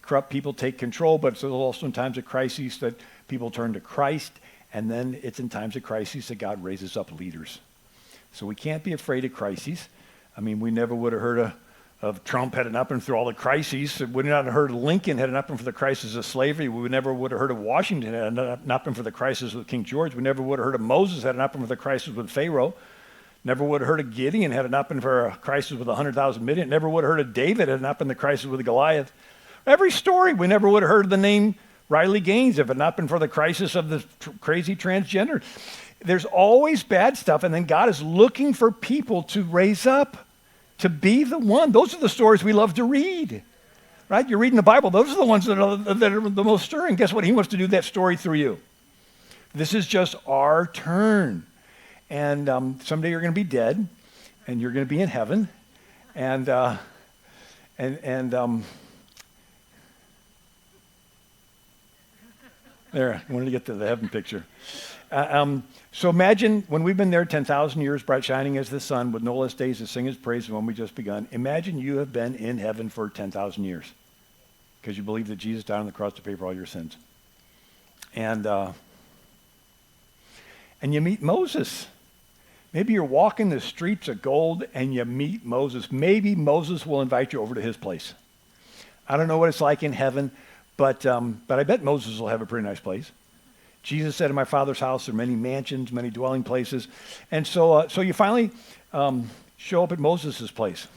corrupt people take control, but it's also in times of crises that people turn to Christ, and then it's in times of crises that God raises up leaders. So we can't be afraid of crises. I mean, we never would have heard of Trump heading up and through all the crises. We would not have heard of Lincoln heading up and for the crisis of slavery. We never would have heard of Washington heading up and for the crisis with King George. We never would have heard of Moses heading up and for the crisis with Pharaoh. Never would have heard of Gideon heading up and for a crisis with 100,000 million. Never would have heard of David heading up in the crisis with Goliath. Every story, we never would have heard of the name Riley Gaines if it not been for the crisis of the crazy transgender. There's always bad stuff, and then God is looking for people to raise up, to be the one. Those are the stories we love to read, right? You're reading the Bible. Those are the ones that are the most stirring. Guess what? He wants to do that story through you. This is just our turn. And someday you're going to be dead, and you're going to be in heaven. And there, I wanted to get to the heaven picture. So imagine when we've been there 10,000 years, bright shining as the sun, with no less days to sing his praise than when we just begun. Imagine you have been in heaven for 10,000 years because you believe that Jesus died on the cross to pay for all your sins. And you meet Moses. Maybe you're walking the streets of gold and you meet Moses. Maybe Moses will invite you over to his place. I don't know what it's like in heaven, but I bet Moses will have a pretty nice place. Jesus said, in my Father's house there are many mansions, many dwelling places. And so you finally show up at Moses' place.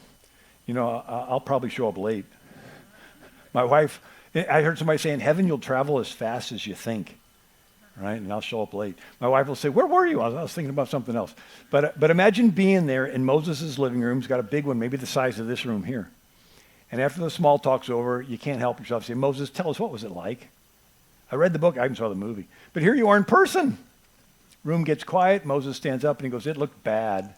You know, I'll probably show up late. My wife, I heard somebody say, in heaven you'll travel as fast as you think. Right? And I'll show up late. My wife will say, where were you? I was thinking about something else. But imagine being there in Moses' living room. He's got a big one, maybe the size of this room here. And after the small talk's over, you can't help yourself. Say, Moses, tell us, what was it like? I read the book, I even saw the movie. But here you are in person. Room gets quiet, Moses stands up and he goes, it looked bad.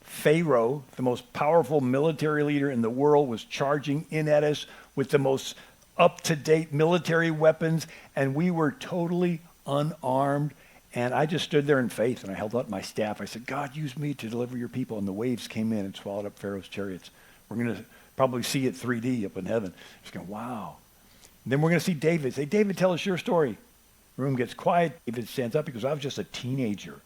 Pharaoh, the most powerful military leader in the world, was charging in at us with the most up-to-date military weapons, and we were totally unarmed. And I just stood there in faith and I held out my staff. I said, God, use me to deliver your people. And the waves came in and swallowed up Pharaoh's chariots. We're going to probably see it 3D up in heaven. Just going, wow. And then we're going to see David. Say, David, tell us your story. Room gets quiet. David stands up. He goes, I was just a teenager.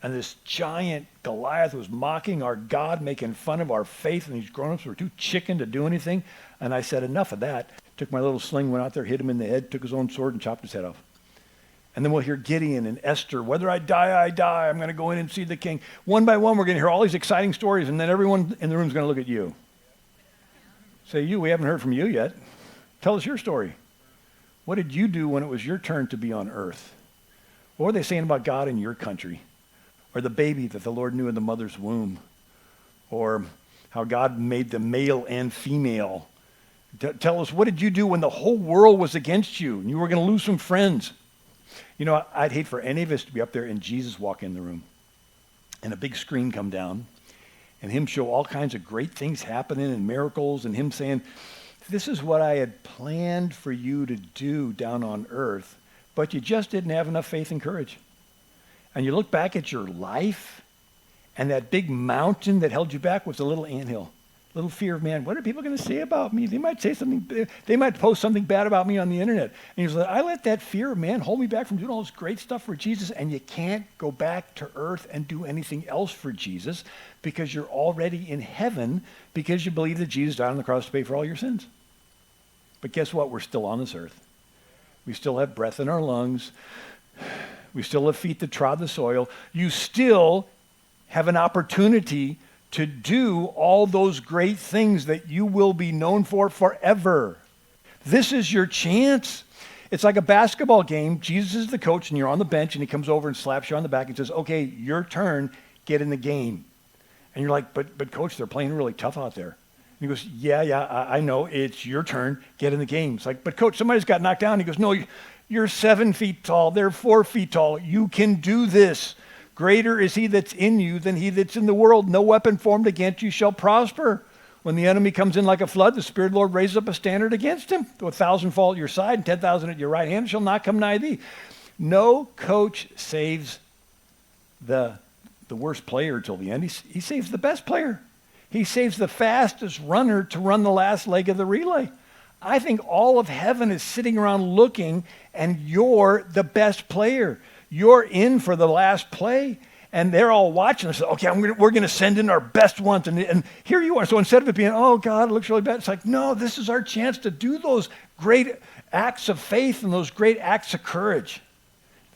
And this giant Goliath was mocking our God, making fun of our faith. And these grown-ups were too chicken to do anything. And I said, enough of that. Took my little sling, went out there, hit him in the head, took his own sword and chopped his head off. And then we'll hear Gideon and Esther, whether I die, I die. I'm going to go in and see the king. One by one, we're going to hear all these exciting stories. And then everyone in the room is going to look at you. Say, you, we haven't heard from you yet. Tell us your story. What did you do when it was your turn to be on earth? What were they saying about God in your country? Or the baby that the Lord knew in the mother's womb? Or how God made the male and female? Tell us, what did you do when the whole world was against you and you were going to lose some friends? You know, I'd hate for any of us to be up there and Jesus walk in the room and a big screen come down and him show all kinds of great things happening and miracles and him saying, this is what I had planned for you to do down on earth, but you just didn't have enough faith and courage. And you look back at your life and that big mountain that held you back was a little anthill. Little fear of man. What are people going to say about me? They might say something. They might post something bad about me on the internet. And he's like, I let that fear of man hold me back from doing all this great stuff for Jesus. And you can't go back to earth and do anything else for Jesus because you're already in heaven because you believe that Jesus died on the cross to pay for all your sins. But guess what? We're still on this earth. We still have breath in our lungs. We still have feet that trod the soil. You still have an opportunity to do all those great things that you will be known for forever. This is your chance. It's like a basketball game. Jesus is the coach and you're on the bench and he comes over and slaps you on the back and says, okay, your turn, get in the game. And you're like, but coach, they're playing really tough out there. And he goes, yeah, I know, it's your turn, get in the game. It's like, but coach, somebody's got knocked down. He goes, no, you're 7 feet tall, they're 4 feet tall. You can do this. Greater is he that's in you than he that's in the world. No weapon formed against you shall prosper. When the enemy comes in like a flood, the Spirit of the Lord raises up a standard against him. 1,000 fall at your side and 10,000 at your right hand shall not come nigh thee. No coach saves the worst player till the end. He saves the best player. He saves the fastest runner to run the last leg of the relay. I think all of heaven is sitting around looking, and you're the best player. You're in for the last play, and they're all watching us. Okay, we're going to send in our best ones, and here you are. So instead of it being, oh, God, it looks really bad, it's like, no, this is our chance to do those great acts of faith and those great acts of courage.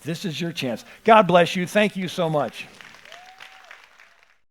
This is your chance. God bless you. Thank you so much.